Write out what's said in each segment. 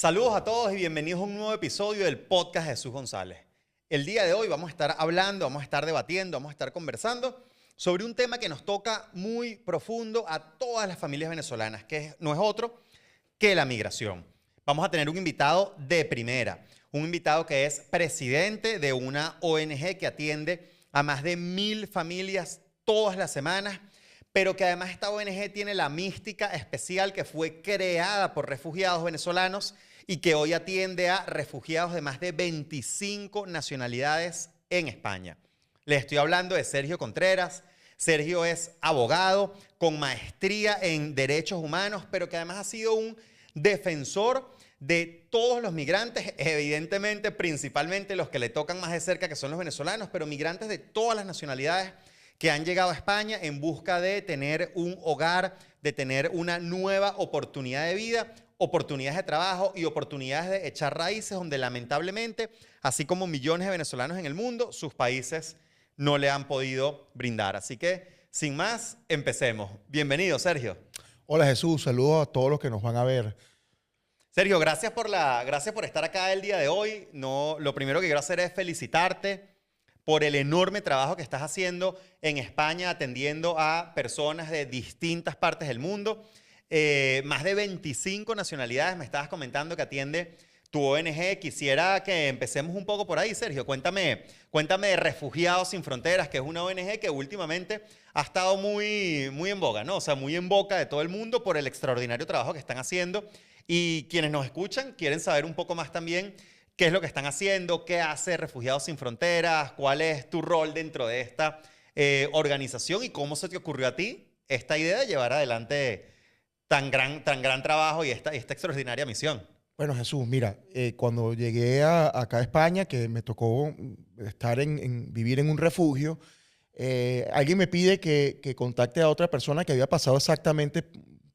Saludos a todos y bienvenidos a un nuevo episodio del podcast de Jesús González. El día de hoy vamos a estar hablando, vamos a estar debatiendo, vamos a estar conversando sobre un tema que nos toca muy profundo a todas las familias venezolanas, que no es otro que la migración. Vamos a tener un invitado de primera, un invitado que es presidente de una ONG que atiende a más de 1000 familias todas las semanas, pero que además esta ONG tiene la mística especial que fue creada por refugiados venezolanos y que hoy atiende a refugiados de más de 25 nacionalidades en España. Les estoy hablando de Sergio Contreras. Sergio es abogado con maestría en derechos humanos, pero que además ha sido un defensor de todos los migrantes, evidentemente, principalmente los que le tocan más de cerca, que son los venezolanos, pero migrantes de todas las nacionalidades que han llegado a España en busca de tener un hogar, de tener una nueva oportunidad de vida, oportunidades de trabajo y oportunidades de echar raíces donde lamentablemente, así como millones de venezolanos en el mundo, sus países no le han podido brindar. Así que, sin más, empecemos. Bienvenido, Sergio. Hola Jesús, saludos a todos los que nos van a ver. Sergio, gracias por estar acá el día de hoy. Lo primero que quiero hacer es felicitarte por el enorme trabajo que estás haciendo en España atendiendo a personas de distintas partes del mundo. Más de 25 nacionalidades me estabas comentando que atiende tu ONG. Quisiera que empecemos un poco por ahí, Sergio. Cuéntame de Refugiados Sin Fronteras, que es una ONG que últimamente ha estado muy en boga, ¿no? O sea, muy en boca de todo el mundo por el extraordinario trabajo que están haciendo. Y quienes nos escuchan quieren saber un poco más también qué es lo que están haciendo, qué hace Refugiados Sin Fronteras, cuál es tu rol dentro de esta organización y cómo se te ocurrió a ti esta idea de llevar adelante tan gran trabajo y esta extraordinaria misión. Bueno Jesús, mira, cuando llegué acá a España, que me tocó vivir en un refugio, alguien me pide que contacte a otra persona que había pasado exactamente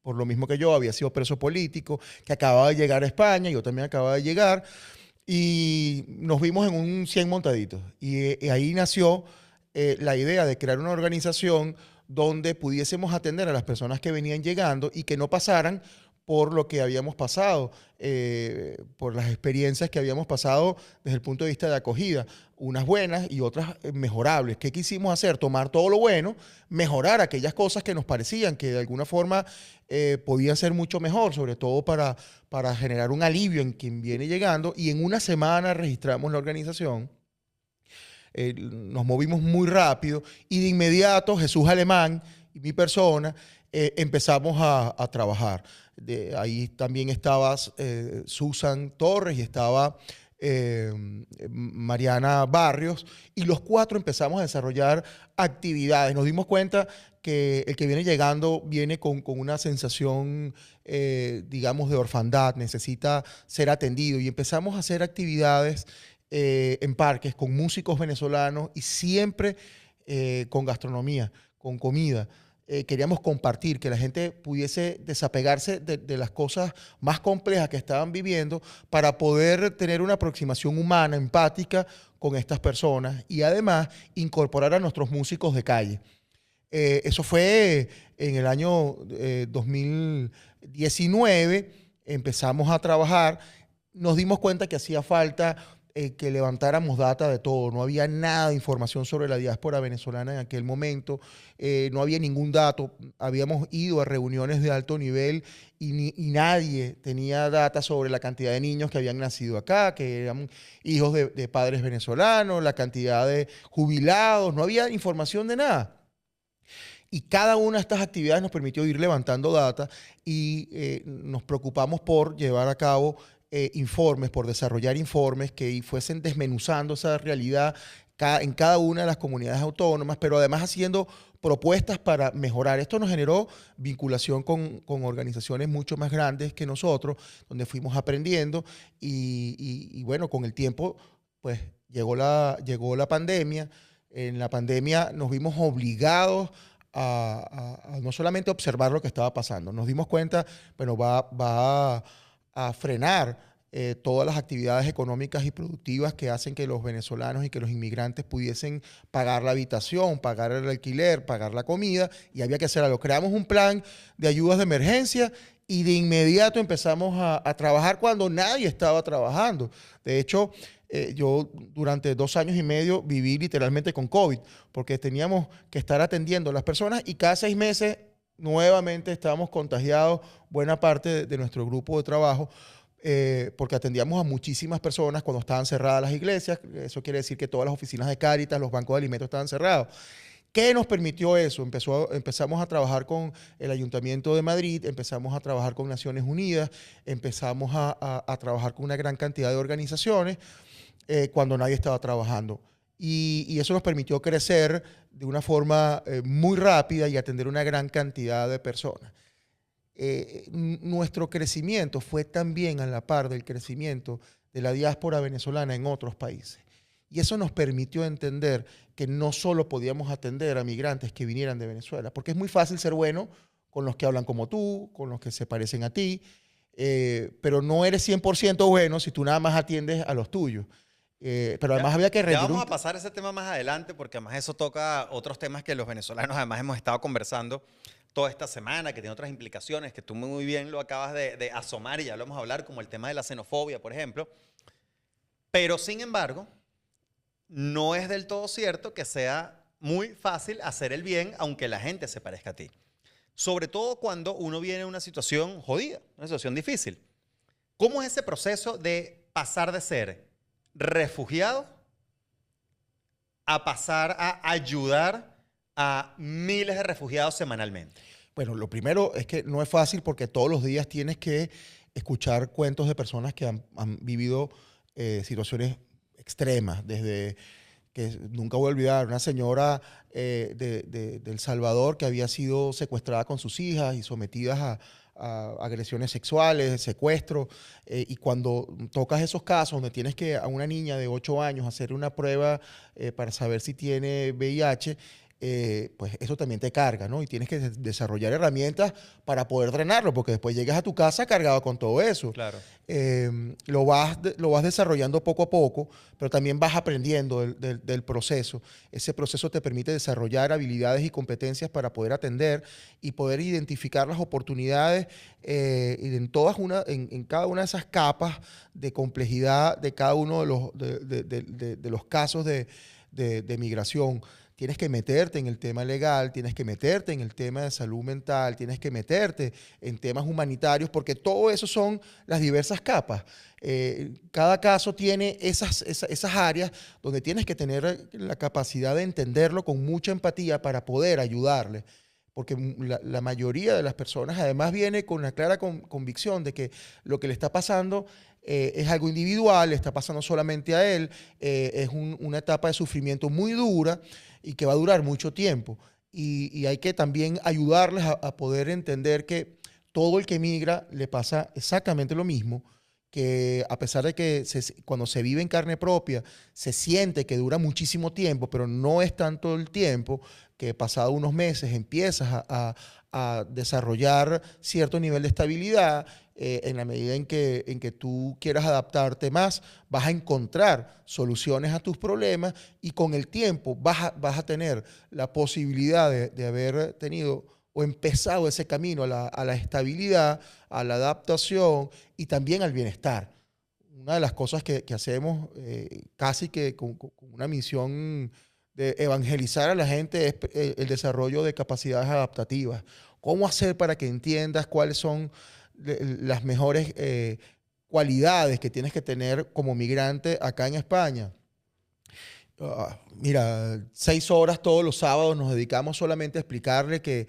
por lo mismo que yo, había sido preso político, que acababa de llegar a España, yo también acababa de llegar, y nos vimos en un 100 montaditos. Y ahí nació la idea de crear una organización donde pudiésemos atender a las personas que venían llegando y que no pasaran por lo que habíamos pasado, por las experiencias que habíamos pasado desde el punto de vista de acogida, unas buenas y otras mejorables. ¿Qué quisimos hacer? Tomar todo lo bueno, mejorar aquellas cosas que nos parecían que de alguna forma podían ser mucho mejor, sobre todo para generar un alivio en quien viene llegando, y en una semana registramos la organización. Nos movimos muy rápido y de inmediato Jesús Alemán y mi persona empezamos a trabajar. Ahí también estaba Susan Torres y estaba Mariana Barrios, y los cuatro empezamos a desarrollar actividades. Nos dimos cuenta que el que viene llegando viene con una sensación, digamos, de orfandad, necesita ser atendido, y empezamos a hacer actividades en parques con músicos venezolanos y siempre con gastronomía, con comida. Queríamos compartir, que la gente pudiese desapegarse de las cosas más complejas que estaban viviendo para poder tener una aproximación humana, empática con estas personas, y además incorporar a nuestros músicos de calle. Eso fue en el año 2019, empezamos a trabajar, nos dimos cuenta que hacía falta que levantáramos data de todo. No había nada de información sobre la diáspora venezolana en aquel momento, no había ningún dato. Habíamos ido a reuniones de alto nivel y nadie tenía data sobre la cantidad de niños que habían nacido acá, que eran hijos de padres venezolanos, la cantidad de jubilados, no había información de nada. Y cada una de estas actividades nos permitió ir levantando data y nos preocupamos por llevar a cabo informes, por desarrollar informes que fuesen desmenuzando esa realidad en cada una de las comunidades autónomas, pero además haciendo propuestas para mejorar. Esto nos generó vinculación con organizaciones mucho más grandes que nosotros, donde fuimos aprendiendo y bueno, con el tiempo pues llegó la pandemia. En la pandemia nos vimos obligados a no solamente observar lo que estaba pasando, nos dimos cuenta, bueno, va a frenar todas las actividades económicas y productivas que hacen que los venezolanos y que los inmigrantes pudiesen pagar la habitación, pagar el alquiler, pagar la comida, y había que hacer algo. Creamos un plan de ayudas de emergencia y de inmediato empezamos a trabajar cuando nadie estaba trabajando. De hecho, yo durante 2 años y medio viví literalmente con COVID, porque teníamos que estar atendiendo a las personas y cada 6 meses nuevamente estábamos contagiados buena parte de nuestro grupo de trabajo, porque atendíamos a muchísimas personas cuando estaban cerradas las iglesias. Eso quiere decir que todas las oficinas de Cáritas, los bancos de alimentos estaban cerrados. ¿Qué nos permitió eso? Empezamos a trabajar con el Ayuntamiento de Madrid, empezamos a trabajar con Naciones Unidas, empezamos a trabajar con una gran cantidad de organizaciones cuando nadie estaba trabajando. Y eso nos permitió crecer de una forma muy rápida y atender una gran cantidad de personas. Nuestro crecimiento fue también a la par del crecimiento de la diáspora venezolana en otros países. Y eso nos permitió entender que no solo podíamos atender a migrantes que vinieran de Venezuela, porque es muy fácil ser bueno con los que hablan como tú, con los que se parecen a ti, pero no eres 100% bueno si tú nada más atiendes a los tuyos. Pero además había que Ya rendir vamos a pasar ese tema más adelante, porque además eso toca otros temas que los venezolanos además hemos estado conversando toda esta semana, que tiene otras implicaciones, que tú muy bien lo acabas de asomar y ya lo vamos a hablar, como el tema de la xenofobia, por ejemplo. Pero sin embargo, no es del todo cierto que sea muy fácil hacer el bien aunque la gente se parezca a ti. Sobre todo cuando uno viene en una situación jodida, una situación difícil. ¿Cómo es ese proceso de pasar de ser refugiado a pasar a ayudar a miles de refugiados semanalmente? Bueno, lo primero es que no es fácil porque todos los días tienes que escuchar cuentos de personas que han vivido situaciones extremas, desde que nunca voy a olvidar, una señora de El Salvador que había sido secuestrada con sus hijas y sometidas a agresiones sexuales, secuestro, y cuando tocas esos casos donde tienes que a una niña de 8 años hacer una prueba para saber si tiene VIH, pues eso también te carga, ¿no? Y tienes que desarrollar herramientas para poder drenarlo, porque después llegas a tu casa cargado con todo eso. Claro. Lo vas desarrollando poco a poco, pero también vas aprendiendo del proceso. Ese proceso te permite desarrollar habilidades y competencias para poder atender y poder identificar las oportunidades en cada una de esas capas de complejidad de cada uno de los casos de migración. Tienes que meterte en el tema legal, tienes que meterte en el tema de salud mental, tienes que meterte en temas humanitarios, porque todo eso son las diversas capas. Cada caso tiene esas áreas donde tienes que tener la capacidad de entenderlo con mucha empatía para poder ayudarle. Porque la mayoría de las personas además viene con una clara convicción de que lo que le está pasando es algo individual, le está pasando solamente a él, es una etapa de sufrimiento muy dura y que va a durar mucho tiempo. Y hay que también ayudarles a poder entender que todo el que migra le pasa exactamente lo mismo, que a pesar de que cuando se vive en carne propia se siente que dura muchísimo tiempo, pero no es tanto el tiempo, que pasado unos meses empiezas a desarrollar cierto nivel de estabilidad. En la medida en que tú quieras adaptarte más, vas a encontrar soluciones a tus problemas y con el tiempo vas a tener la posibilidad de haber tenido o empezado ese camino a la estabilidad, a la adaptación y también al bienestar. Una de las cosas que hacemos casi que con una misión de evangelizar a la gente es el desarrollo de capacidades adaptativas. ¿Cómo hacer para que entiendas cuáles son las mejores cualidades que tienes que tener como migrante acá en España? Mira, 6 horas todos los sábados nos dedicamos solamente a explicarle que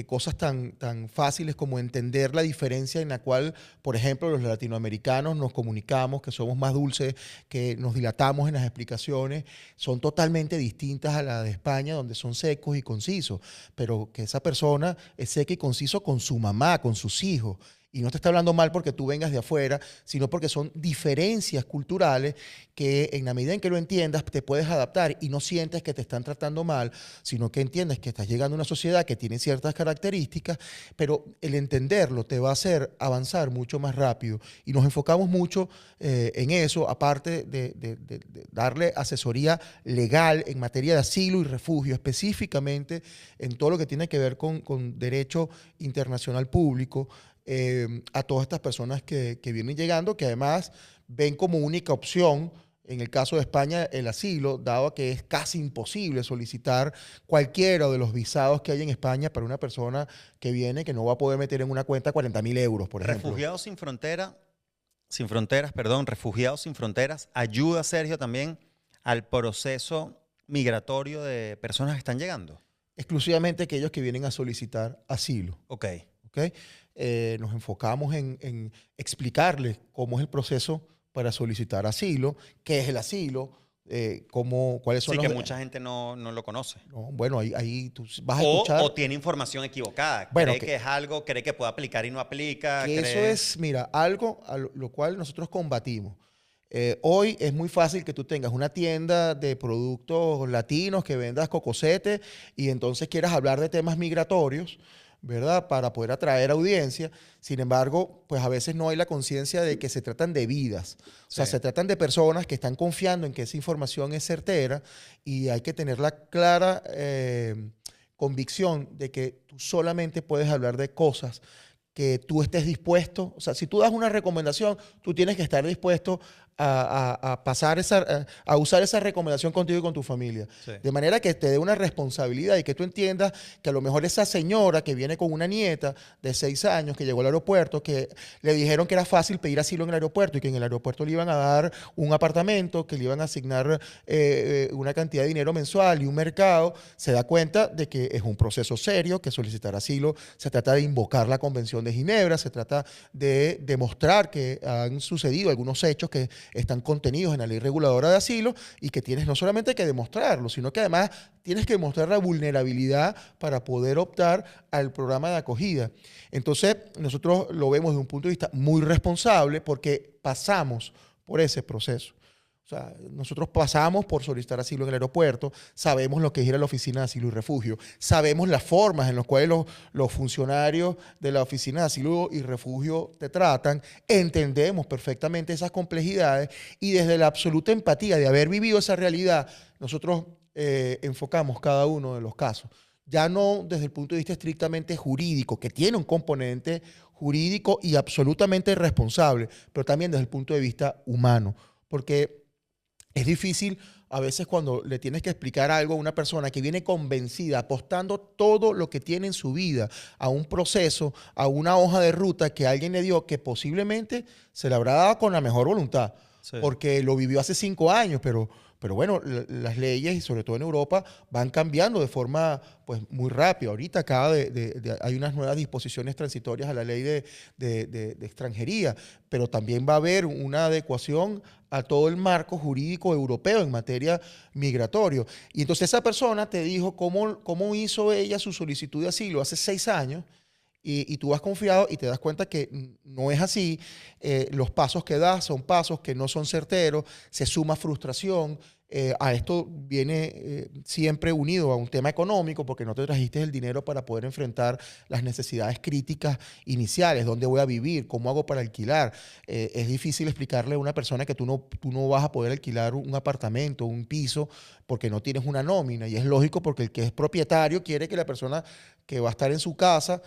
cosas tan fáciles como entender la diferencia en la cual, por ejemplo, los latinoamericanos nos comunicamos, que somos más dulces, que nos dilatamos en las explicaciones, son totalmente distintas a la de España, donde son secos y concisos, pero que esa persona es seca y conciso con su mamá, con sus hijos. Y no te está hablando mal porque tú vengas de afuera, sino porque son diferencias culturales que en la medida en que lo entiendas te puedes adaptar y no sientes que te están tratando mal, sino que entiendes que estás llegando a una sociedad que tiene ciertas características, pero el entenderlo te va a hacer avanzar mucho más rápido. Y nos enfocamos mucho en eso, aparte de darle asesoría legal en materia de asilo y refugio, específicamente en todo lo que tiene que ver con derecho internacional público. a todas estas personas que vienen llegando, que además ven como única opción, en el caso de España, el asilo, dado que es casi imposible solicitar cualquiera de los visados que hay en España para una persona que viene, que no va a poder meter en una cuenta 40.000 euros, por ejemplo. Refugiados sin fronteras, perdón, Refugiados sin Fronteras ayuda, Sergio, también al proceso migratorio de personas que están llegando. Exclusivamente aquellos que vienen a solicitar asilo. Ok. ¿Ok? Nos enfocamos en explicarles cómo es el proceso para solicitar asilo, qué es el asilo, cuáles son Sí, los... que mucha gente no lo conoce. No, bueno, ahí tú vas a escuchar... O tiene información equivocada. Bueno, Cree que es algo, cree que puede aplicar y no aplica. que eso es, mira, algo a lo cual nosotros combatimos. Hoy es muy fácil que tú tengas una tienda de productos latinos, que vendas cocosete y entonces quieras hablar de temas migratorios, ¿verdad? Para poder atraer audiencia. Sin embargo, pues a veces no hay la conciencia de que se tratan de vidas. O sea, Sí. se tratan de personas que están confiando en que esa información es certera y hay que tener la clara convicción de que tú solamente puedes hablar de cosas que tú estés dispuesto, o sea, si tú das una recomendación, tú tienes que estar dispuesto a pasar a usar esa recomendación contigo y con tu familia. Sí. De manera que te dé una responsabilidad y que tú entiendas que a lo mejor esa señora que viene con una nieta de 6 años que llegó al aeropuerto, que le dijeron que era fácil pedir asilo en el aeropuerto y que en el aeropuerto le iban a dar un apartamento, que le iban a asignar una cantidad de dinero mensual y un mercado, se da cuenta de que es un proceso serio, que solicitar asilo se trata de invocar la Convención de Ginebra, se trata de demostrar que han sucedido algunos hechos que están contenidos en la ley reguladora de asilo y que tienes no solamente que demostrarlo, sino que además tienes que demostrar la vulnerabilidad para poder optar al programa de acogida. Entonces, nosotros lo vemos desde un punto de vista muy responsable porque pasamos por ese proceso. O sea, nosotros pasamos por solicitar asilo en el aeropuerto, sabemos lo que es ir a la oficina de asilo y refugio, sabemos las formas en las cuales los funcionarios de la oficina de asilo y refugio te tratan, entendemos perfectamente esas complejidades y desde la absoluta empatía de haber vivido esa realidad, nosotros enfocamos cada uno de los casos. Ya no desde el punto de vista estrictamente jurídico, que tiene un componente jurídico y absolutamente responsable, pero también desde el punto de vista humano, porque es difícil a veces cuando le tienes que explicar algo a una persona que viene convencida, apostando todo lo que tiene en su vida a un proceso, a una hoja de ruta que alguien le dio, que posiblemente se le habrá dado con la mejor voluntad, Sí. porque lo vivió hace 5 años, pero bueno, las leyes, y sobre todo en Europa, van cambiando de forma pues, muy rápida. Ahorita hay unas nuevas disposiciones transitorias a la ley de extranjería, pero también va a haber una adecuación a todo el marco jurídico europeo en materia migratoria. Y entonces esa persona te dijo cómo hizo ella su solicitud de asilo hace 6 años, y tú has confiado y te das cuenta que no es así. Los pasos que das son pasos que no son certeros, se suma frustración. A esto viene siempre unido a un tema económico, porque no te trajiste el dinero para poder enfrentar las necesidades críticas iniciales. ¿Dónde voy a vivir? ¿Cómo hago para alquilar? Es difícil explicarle a una persona que tú no vas a poder alquilar un apartamento, un piso, porque no tienes una nómina. Y es lógico porque el que es propietario quiere que la persona que va a estar en su casa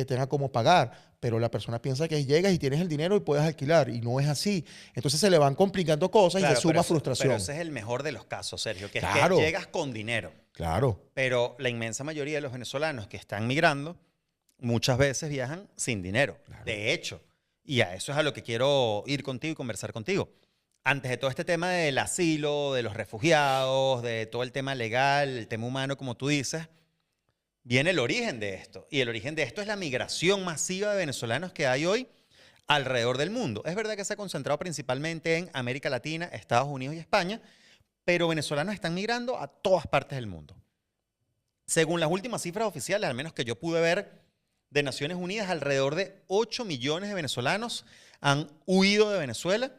tenga cómo pagar. Pero la persona piensa que llegas y tienes el dinero y puedes alquilar, y no es así. Entonces se le van complicando cosas y se suma frustración. Pero ese es el mejor de los casos, Sergio, que Claro. es que llegas con dinero. Claro. Pero la inmensa mayoría de los venezolanos que están migrando muchas veces viajan sin dinero. Claro. De hecho, y a eso es a lo que quiero ir contigo y conversar contigo. Antes de todo este tema del asilo, de los refugiados, de todo el tema legal, el tema humano, como tú dices, viene el origen de esto. Y el origen de esto es la migración masiva de venezolanos que hay hoy alrededor del mundo. Es verdad que se ha concentrado principalmente en América Latina, Estados Unidos y España, pero venezolanos están migrando a todas partes del mundo. Según las últimas cifras oficiales, al menos que yo pude ver de Naciones Unidas, alrededor de 8 millones de venezolanos han huido de Venezuela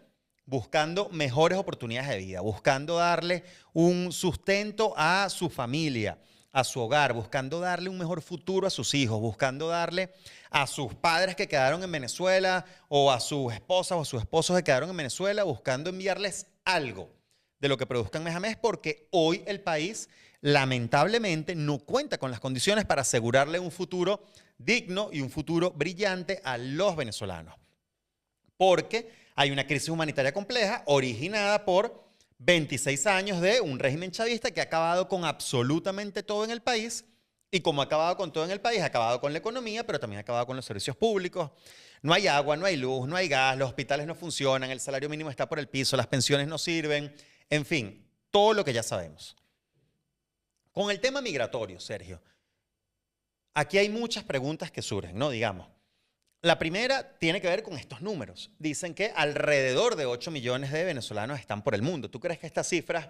buscando mejores oportunidades de vida, buscando darle un sustento a su familia, a su hogar, buscando darle un mejor futuro a sus hijos, buscando darle a sus padres que quedaron en Venezuela o a sus esposas o a sus esposos que quedaron en Venezuela, buscando enviarles algo de lo que produzcan mes a mes, porque hoy el país lamentablemente no cuenta con las condiciones para asegurarle un futuro digno y un futuro brillante a los venezolanos. Porque hay una crisis humanitaria compleja originada por 26 años de un régimen chavista que ha acabado con absolutamente todo en el país. Y como ha acabado con todo en el país, ha acabado con la economía, pero también ha acabado con los servicios públicos. No hay agua, no hay luz, no hay gas, los hospitales no funcionan, el salario mínimo está por el piso, las pensiones no sirven, en fin, todo lo que ya sabemos. Con el tema migratorio, Sergio, aquí hay muchas preguntas que surgen, ¿no? Digamos, la primera tiene que ver con estos números. Dicen que alrededor de 8 millones de venezolanos están por el mundo. ¿Tú crees que estas cifras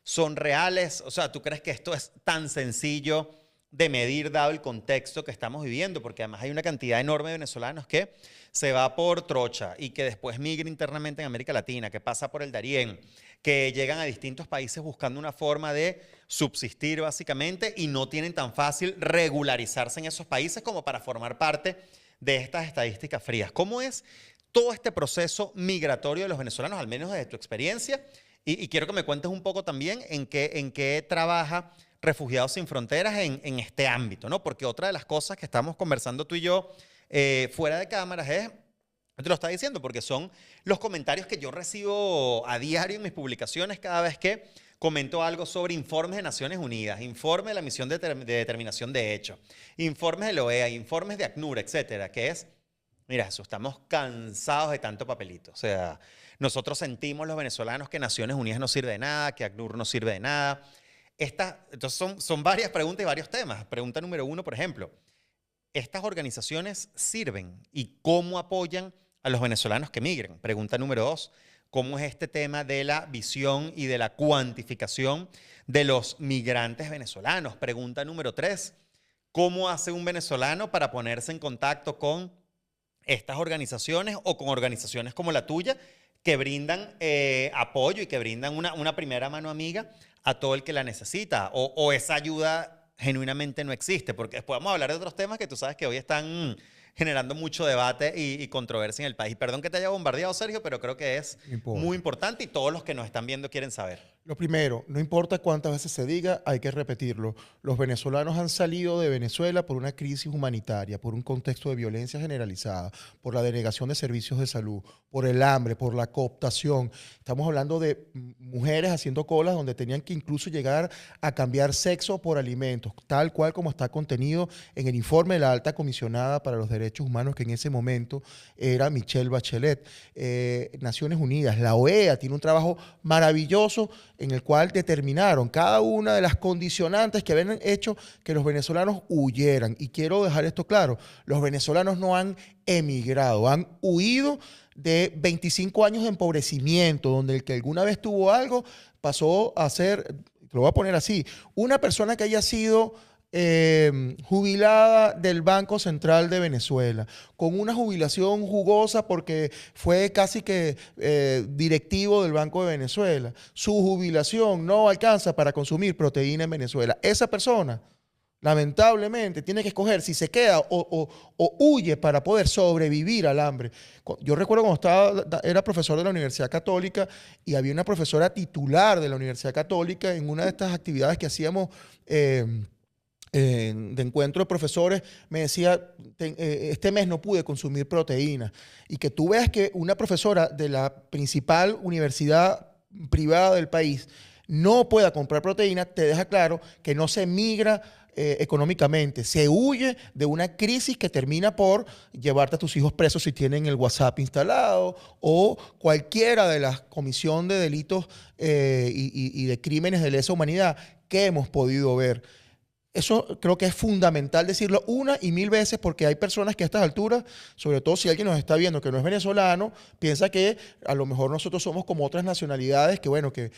son reales? O sea, ¿tú crees que esto es tan sencillo de medir dado el contexto que estamos viviendo? Porque además hay una cantidad enorme de venezolanos que se va por trocha y que después migra internamente en América Latina, que pasa por el Darién, que llegan a distintos países buscando una forma de subsistir básicamente y no tienen tan fácil regularizarse en esos países como para formar parte de estas estadísticas frías. ¿Cómo es todo este proceso migratorio de los venezolanos, al menos desde tu experiencia? Y quiero que me cuentes un poco también en qué trabaja Refugiados Sin Fronteras en este ámbito, ¿no? Porque otra de las cosas que estamos conversando tú y yo fuera de cámaras es, te lo estaba diciendo, porque son los comentarios que yo recibo a diario en mis publicaciones cada vez que comento algo sobre informes de Naciones Unidas, informe de la Misión de Determinación de Hechos, informes de la OEA, informes de ACNUR, etcétera, que es, mira, Jesús, estamos cansados de tanto papelito. O sea, nosotros sentimos los venezolanos que Naciones Unidas no sirve de nada, que ACNUR no sirve de nada. Entonces son varias preguntas y varios temas. Pregunta número 1, por ejemplo, ¿estas organizaciones sirven y cómo apoyan a los venezolanos que migren? Pregunta número 2, ¿cómo es este tema de la visión y de la cuantificación de los migrantes venezolanos? Pregunta número 3, ¿cómo hace un venezolano para ponerse en contacto con estas organizaciones o con organizaciones como la tuya que brindan apoyo y que brindan una primera mano amiga a todo el que la necesita? O esa ayuda genuinamente no existe, porque después vamos a hablar de otros temas que tú sabes que hoy están generando mucho debate y controversia en el país. Perdón que te haya bombardeado, Sergio, pero creo que es muy importante y todos los que nos están viendo quieren saber. Lo primero, no importa cuántas veces se diga, hay que repetirlo. Los venezolanos han salido de Venezuela por una crisis humanitaria, por un contexto de violencia generalizada, por la denegación de servicios de salud, por el hambre, por la cooptación. Estamos hablando de mujeres haciendo colas donde tenían que incluso llegar a cambiar sexo por alimentos, tal cual como está contenido en el informe de la alta comisionada para los derechos humanos, que en ese momento era Michelle Bachelet. Naciones Unidas, la OEA, tiene un trabajo maravilloso en el cual determinaron cada una de las condicionantes que habían hecho que los venezolanos huyeran. Y quiero dejar esto claro, los venezolanos no han emigrado, han huido de 25 años de empobrecimiento, donde el que alguna vez tuvo algo pasó a ser, lo voy a poner así, una persona que haya sido jubilada del Banco Central de Venezuela, con una jubilación jugosa porque fue casi que directivo del Banco de Venezuela. Su jubilación no alcanza para consumir proteína en Venezuela. Esa persona, lamentablemente, tiene que escoger si se queda o huye para poder sobrevivir al hambre. Yo recuerdo cuando era profesor de la Universidad Católica y había una profesora titular de la Universidad Católica en una de estas actividades que hacíamos de encuentro de profesores, me decía, este mes no pude consumir proteínas. Y que tú veas que una profesora de la principal universidad privada del país no pueda comprar proteínas, te deja claro que no se migra económicamente, se huye de una crisis que termina por llevarte a tus hijos presos si tienen el WhatsApp instalado o cualquiera de las comisión de delitos y de crímenes de lesa humanidad que hemos podido ver. Eso creo que es fundamental decirlo una y mil veces, porque hay personas que a estas alturas, sobre todo si alguien nos está viendo que no es venezolano, piensa que a lo mejor nosotros somos como otras nacionalidades que, bueno, que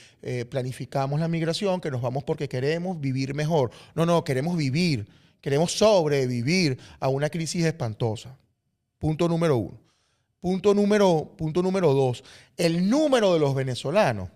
planificamos la migración, que nos vamos porque queremos vivir mejor. No, queremos vivir, queremos sobrevivir a una crisis espantosa. Punto número 1. Punto número 2. El número de los venezolanos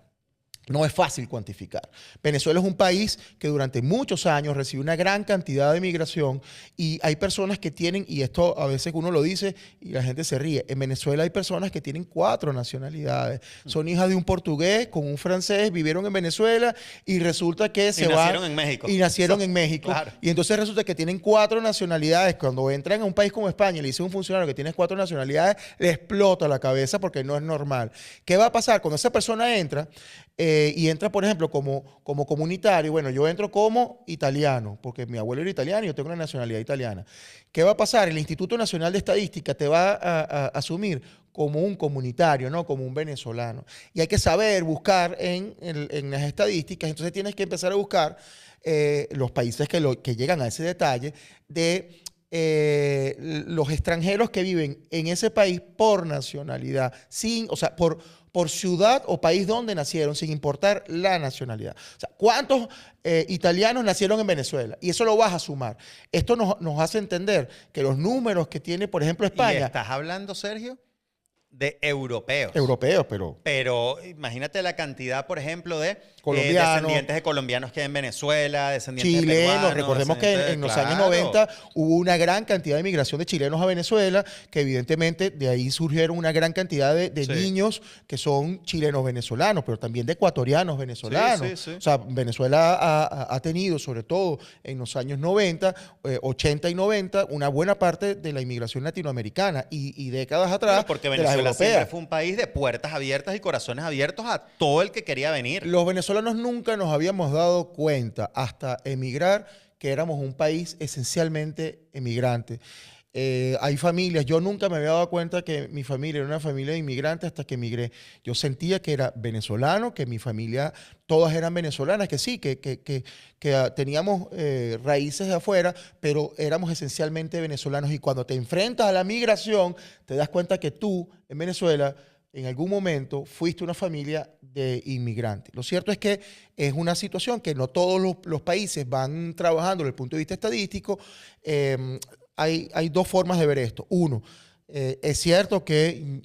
No es fácil cuantificar. Venezuela es un país que durante muchos años recibió una gran cantidad de migración y hay personas que tienen, y esto a veces uno lo dice y la gente se ríe, en Venezuela hay personas que tienen 4 nacionalidades. Son hijas de un portugués con un francés, vivieron en Venezuela y resulta que se van... Y nacieron en México. Y nacieron en México. Claro. Y entonces resulta que tienen 4 nacionalidades. Cuando entran a un país como España y le dice a un funcionario que tienes 4 nacionalidades, le explota la cabeza porque no es normal. ¿Qué va a pasar? Cuando esa persona entra... y entra, por ejemplo, como comunitario. Bueno, yo entro como italiano, porque mi abuelo era italiano y yo tengo una nacionalidad italiana. ¿Qué va a pasar? El Instituto Nacional de Estadística te va a asumir como un comunitario, no como un venezolano. Y hay que saber buscar en las estadísticas. Entonces tienes que empezar a buscar los países que llegan a ese detalle de los extranjeros que viven en ese país por nacionalidad, o sea, por ciudad o país donde nacieron, sin importar la nacionalidad. O sea, ¿cuántos italianos nacieron en Venezuela? Y eso lo vas a sumar. Esto nos hace entender que los números que tiene, por ejemplo, Y España... estás hablando, Sergio, de europeos. Europeos, pero... Pero imagínate la cantidad, por ejemplo, de Colombianos, descendientes de colombianos que hay en Venezuela, descendientes de chilenos. peruanos. Recordemos que en los años Claro. 90 hubo una gran cantidad de migración de chilenos a Venezuela, que evidentemente de ahí surgieron una gran cantidad de Sí. niños que son chilenos venezolanos, pero también de ecuatorianos venezolanos. Sí, sí, sí. O sea, Venezuela ha tenido, sobre todo en los años 90, 80 y 90, una buena parte de la inmigración latinoamericana y décadas atrás Bueno, porque de las Venezuela siempre europeas. fue un país de puertas abiertas y corazones abiertos a todo el que quería venir. Los venezolanos nunca nos habíamos dado cuenta hasta emigrar que éramos un país esencialmente emigrante. Hay familias, yo nunca me había dado cuenta que mi familia era una familia de inmigrantes hasta que emigré. Yo sentía que era venezolano, que mi familia, todas eran venezolanas, que sí, que teníamos raíces de afuera, pero éramos esencialmente venezolanos. Y cuando te enfrentas a la migración, te das cuenta que tú, en Venezuela, en algún momento fuiste una familia de inmigrantes. Lo cierto es que es una situación que no todos los países van trabajando desde el punto de vista estadístico. Hay 2 formas de ver esto. Uno, es cierto que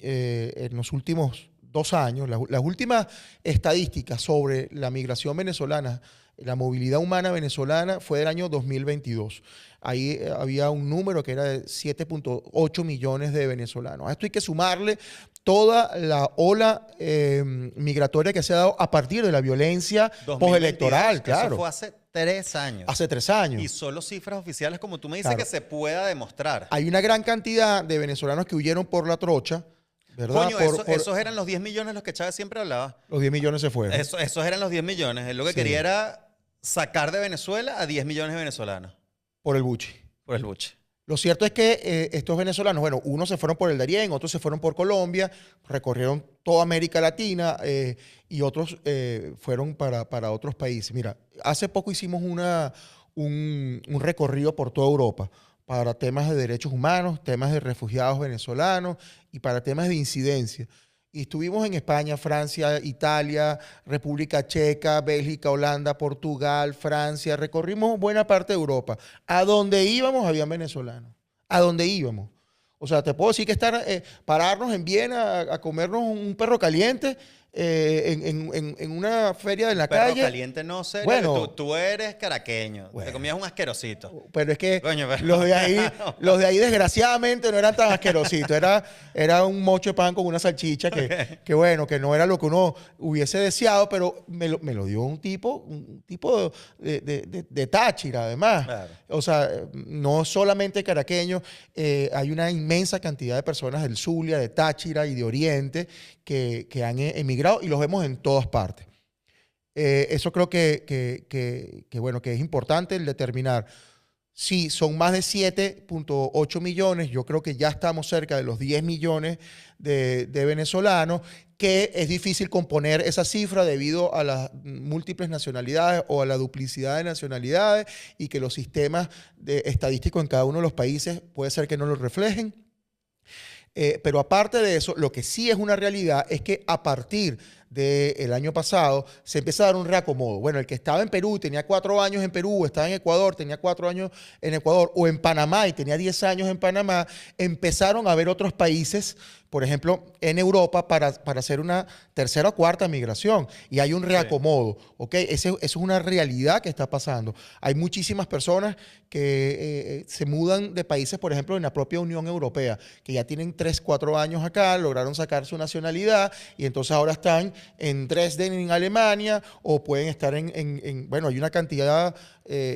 en los últimos 2 años, las últimas estadísticas sobre la migración venezolana, la movilidad humana venezolana fue del año 2022. Ahí había un número que era de 7.8 millones de venezolanos. A esto hay que sumarle toda la ola migratoria que se ha dado a partir de la violencia 2022, postelectoral, claro. Eso fue hace 3 años. Hace 3 años. Y solo cifras oficiales, como tú me dices, Claro. que se pueda demostrar. Hay una gran cantidad de venezolanos que huyeron por la trocha, ¿verdad? Coño, esos eran los 10 millones los que Chávez siempre hablaba. Los 10 millones se fueron. Esos eran los 10 millones. Él lo que Sí. quería era sacar de Venezuela a 10 millones de venezolanos Por el buche. por el buche. Lo cierto es que estos venezolanos, bueno, unos se fueron por el Darién, otros se fueron por Colombia, recorrieron toda América Latina y otros fueron para otros países. Mira, hace poco hicimos un recorrido por toda Europa para temas de derechos humanos, temas de refugiados venezolanos y para temas de incidencia. Y estuvimos en España, Francia, Italia, República Checa, Bélgica, Holanda, Portugal, Francia. Recorrimos buena parte de Europa. A donde íbamos había venezolanos. A donde íbamos. O sea, te puedo decir que pararnos en Viena a comernos un perro caliente en una feria de la Perro calle. caliente no sé. Bueno. Tú eres caraqueño. Bueno. Te comías un asquerosito. Pero es que Coño, pero- los de ahí desgraciadamente no eran tan asquerositos. Era un mocho de pan con una salchicha que bueno, que no era lo que uno hubiese deseado, pero me lo dio un tipo de Táchira, además. Claro. O sea, no solamente caraqueños, hay una inmensa cantidad de personas del Zulia, de Táchira y de Oriente que han emigrado y los vemos en todas partes. Eso creo bueno, que es importante el determinar. Si son más de 7.8 millones, yo creo que ya estamos cerca de los 10 millones de venezolanos, que es difícil componer esa cifra debido a las múltiples nacionalidades o a la duplicidad de nacionalidades y que los sistemas estadísticos en cada uno de los países puede ser que no lo reflejen. Pero aparte de eso, lo que sí es una realidad es que a partir del año pasado, se empieza a dar un reacomodo. Bueno, el que estaba en Perú tenía 4 años en Perú, estaba en Ecuador, tenía 4 años en Ecuador, o en Panamá y tenía 10 años en Panamá, empezaron a ver otros países, por ejemplo, en Europa, para hacer una tercera o cuarta migración. Y hay un Sí. reacomodo, ¿ok? Eso es una realidad que está pasando. Hay muchísimas personas que se mudan de países, por ejemplo, en la propia Unión Europea, que ya tienen 3, 4 años acá, lograron sacar su nacionalidad y entonces ahora están en Dresden, en Alemania, o pueden estar bueno, hay una cantidad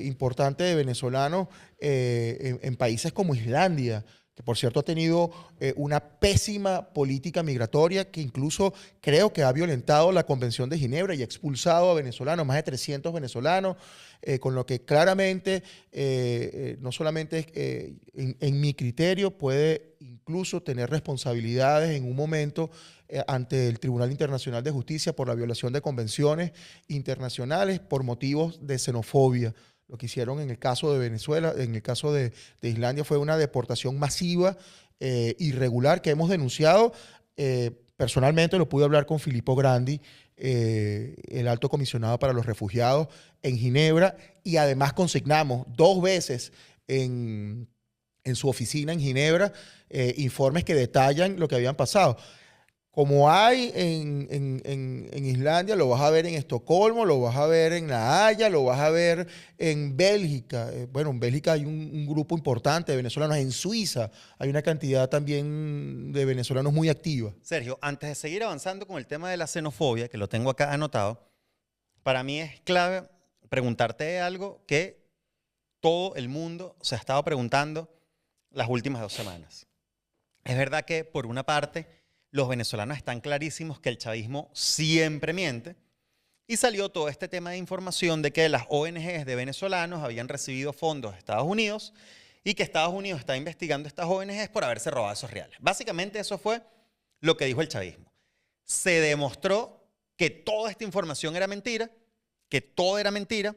importante de venezolanos en países como Islandia, que por cierto ha tenido una pésima política migratoria que incluso creo que ha violentado la Convención de Ginebra y ha expulsado a venezolanos, más de 300 venezolanos, con lo que claramente no solamente en mi criterio puede incluso tener responsabilidades en un momento ante el Tribunal Internacional de Justicia por la violación de convenciones internacionales por motivos de xenofobia. Lo que hicieron en el caso de Venezuela, en el caso de Islandia, fue una deportación masiva, irregular, que hemos denunciado. Personalmente lo pude hablar con Filippo Grandi, el alto comisionado para los refugiados, en Ginebra, y además consignamos 2 veces en su oficina en Ginebra informes que detallan lo que habían pasado. Como hay en Islandia, lo vas a ver en Estocolmo, lo vas a ver en La Haya, lo vas a ver en Bélgica. Bueno, en Bélgica hay un grupo importante de venezolanos. En Suiza hay una cantidad también de venezolanos muy activa. Sergio, antes de seguir avanzando con el tema de la xenofobia, que lo tengo acá anotado, para mí es clave preguntarte algo que todo el mundo se ha estado preguntando las últimas 2 semanas. Es verdad que, por una parte, los venezolanos están clarísimos que el chavismo siempre miente, y salió todo este tema de información de que las ONGs de venezolanos habían recibido fondos de Estados Unidos y que Estados Unidos está investigando a estas ONGs por haberse robado esos reales. Básicamente eso fue lo que dijo el chavismo. Se demostró que toda esta información era mentira, que todo era mentira.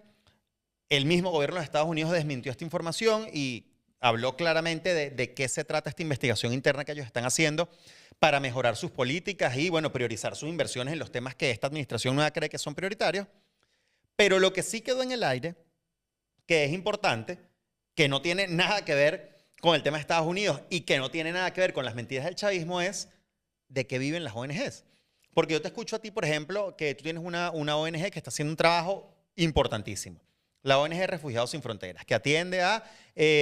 El mismo gobierno de Estados Unidos desmintió esta información y habló claramente de qué se trata esta investigación interna que ellos están haciendo para mejorar sus políticas y, bueno, priorizar sus inversiones en los temas que esta administración nueva cree que son prioritarios. Pero lo que sí quedó en el aire, que es importante, que no tiene nada que ver con el tema de Estados Unidos y que no tiene nada que ver con las mentiras del chavismo, es de qué viven las ONGs. Porque yo te escucho a ti, por ejemplo, que tú tienes una ONG que está haciendo un trabajo importantísimo. La ONG Refugiados Sin Fronteras, que atiende a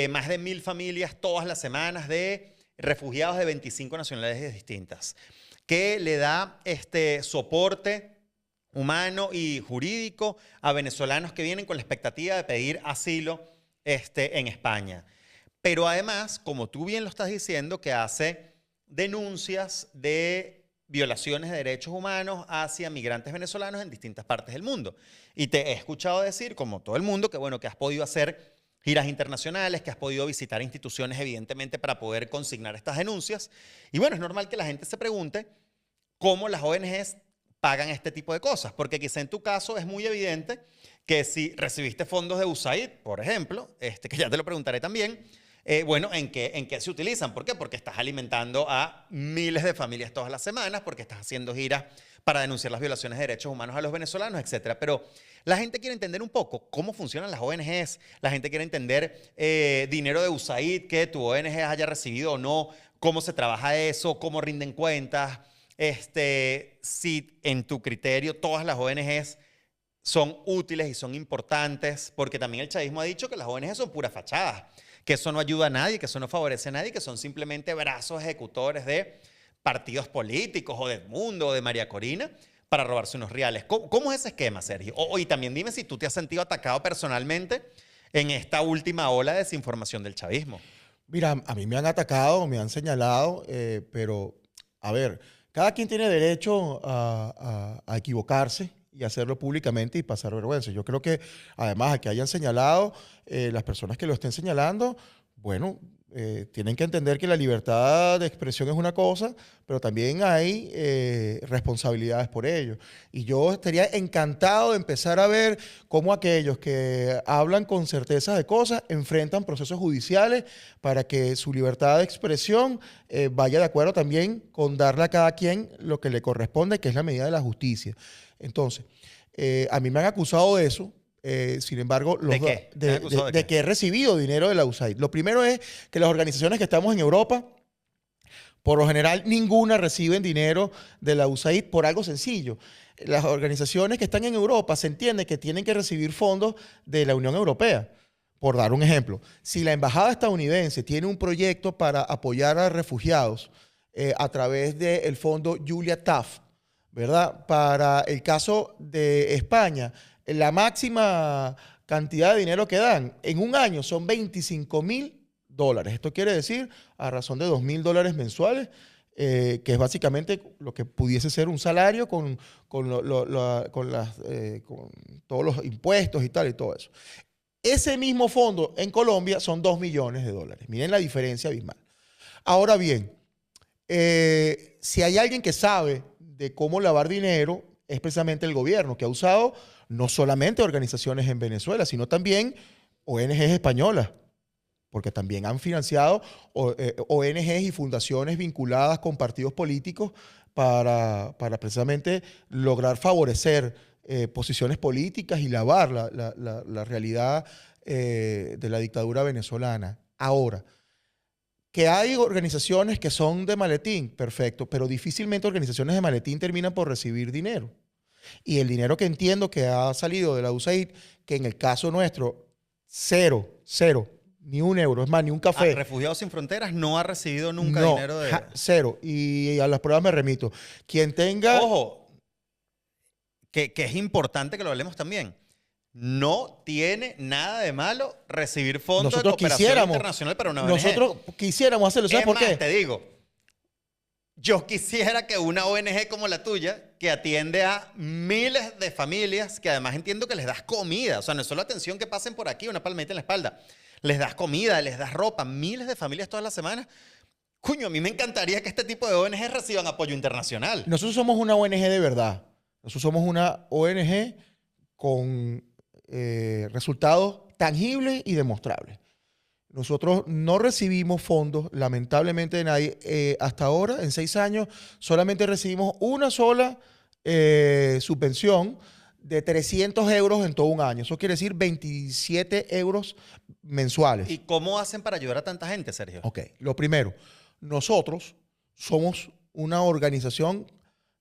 más de 1.000 familias todas las semanas de refugiados de 25 nacionalidades distintas, que le da soporte humano y jurídico a venezolanos que vienen con la expectativa de pedir asilo en España. Pero además, como tú bien lo estás diciendo, que hace denuncias de violaciones de derechos humanos hacia migrantes venezolanos en distintas partes del mundo. Y te he escuchado decir, como todo el mundo, que bueno, que has podido hacer giras internacionales, que has podido visitar instituciones, evidentemente, para poder consignar estas denuncias. Y bueno, es normal que la gente se pregunte cómo las ONGs pagan este tipo de cosas, porque quizá en tu caso es muy evidente que si recibiste fondos de USAID, por ejemplo, que ya te lo preguntaré también, bueno, ¿en qué se utilizan? ¿Por qué? Porque estás alimentando a miles de familias todas las semanas, porque estás haciendo giras para denunciar las violaciones de derechos humanos a los venezolanos, etcétera. Pero la gente quiere entender un poco cómo funcionan las ONGs, la gente quiere entender dinero de USAID que tu ONG haya recibido o no, cómo se trabaja eso, cómo rinden cuentas, si en tu criterio todas las ONGs son útiles y son importantes, porque también el chavismo ha dicho que las ONGs son puras fachadas, que eso no ayuda a nadie, que eso no favorece a nadie, que son simplemente brazos ejecutores de partidos políticos o de Edmundo o de María Corina para robarse unos reales. ¿Cómo es ese esquema, Sergio? Y también dime si tú te has sentido atacado personalmente en esta última ola de desinformación del chavismo. Mira, a mí me han atacado, me han señalado, pero a ver, cada quien tiene derecho a equivocarse y hacerlo públicamente y pasar vergüenza. Yo creo que además a que hayan señalado, las personas que lo estén señalando, bueno, tienen que entender que la libertad de expresión es una cosa, pero también hay responsabilidades por ello. Y yo estaría encantado de empezar a ver cómo aquellos que hablan con certeza de cosas enfrentan procesos judiciales para que su libertad de expresión vaya de acuerdo también con darle a cada quien lo que le corresponde, que es la medida de la justicia. Entonces, a mí me han acusado de eso. Sin embargo, ¿De qué? ¿Te han acusado de de qué? que he recibido dinero de la USAID. Lo primero es que las organizaciones que estamos en Europa, por lo general, ninguna reciben dinero de la USAID por algo sencillo. Las organizaciones que están en Europa se entiende que tienen que recibir fondos de la Unión Europea. Por dar un ejemplo, si la embajada estadounidense tiene un proyecto para apoyar a refugiados a través del fondo Julia Taft, ¿verdad? Para el caso de España, la máxima cantidad de dinero que dan en un año son $25,000. Esto quiere decir a razón de $2,000 mensuales, que es básicamente lo que pudiese ser un salario con todos los impuestos y tal y todo eso. Ese mismo fondo en Colombia son $2 millones. Miren la diferencia abismal. Ahora bien, si hay alguien que sabe de cómo lavar dinero, es precisamente el gobierno, que ha usado no solamente organizaciones en Venezuela, sino también ONGs españolas, porque también han financiado ONGs y fundaciones vinculadas con partidos políticos para precisamente lograr favorecer posiciones políticas y lavar la realidad de la dictadura venezolana. Ahora, que hay organizaciones que son de maletín, perfecto, pero difícilmente organizaciones de maletín terminan por recibir dinero. Y el dinero que entiendo que ha salido de la USAID, que en el caso nuestro, cero, ni un euro, es más, ni un café. Refugiados Sin Fronteras no ha recibido nunca No, dinero de... cero. Y a las pruebas me remito. Quien tenga... Ojo, que es importante que lo hablemos también. No tiene nada de malo recibir fondos de cooperación internacional para una ONG. Nosotros quisiéramos hacerlo. ¿Sabes por qué? Te digo, yo quisiera que una ONG como la tuya, que atiende a miles de familias, que además entiendo que les das comida, o sea, no es solo atención que pasen por aquí, una palmadita en la espalda, les das comida, les das ropa, miles de familias todas las semanas. Coño, a mí me encantaría que este tipo de ONG reciban apoyo internacional. Nosotros somos una ONG de verdad. Nosotros somos una ONG con resultados tangibles y demostrables. Nosotros no recibimos fondos, lamentablemente, de nadie. Hasta ahora, en 6 años, solamente recibimos una sola subvención de 300 euros en todo un año. Eso quiere decir 27 euros mensuales. ¿Y cómo hacen para ayudar a tanta gente, Sergio? Ok, lo primero, nosotros somos una organización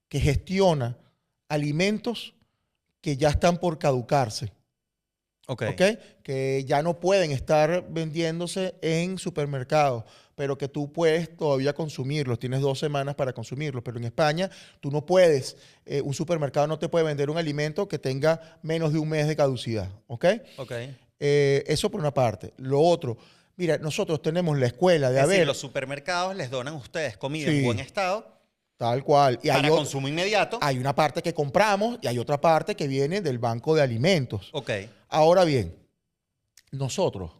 que gestiona alimentos que ya están por caducarse. Okay. Que ya no pueden estar vendiéndose en supermercados, pero que tú puedes todavía consumirlos. Tienes 2 semanas para consumirlos, pero en España tú no puedes, un supermercado no te puede vender un alimento que tenga menos de un mes de caducidad. Eso por una parte. Lo otro, mira, nosotros tenemos la escuela de haber... los supermercados les donan a ustedes comida en buen estado. Tal cual. Y para consumo inmediato. Hay una parte que compramos y hay otra parte que viene del banco de alimentos. Ok. Ahora bien, nosotros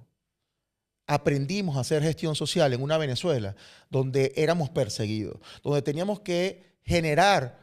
aprendimos a hacer gestión social en una Venezuela donde éramos perseguidos, donde teníamos que generar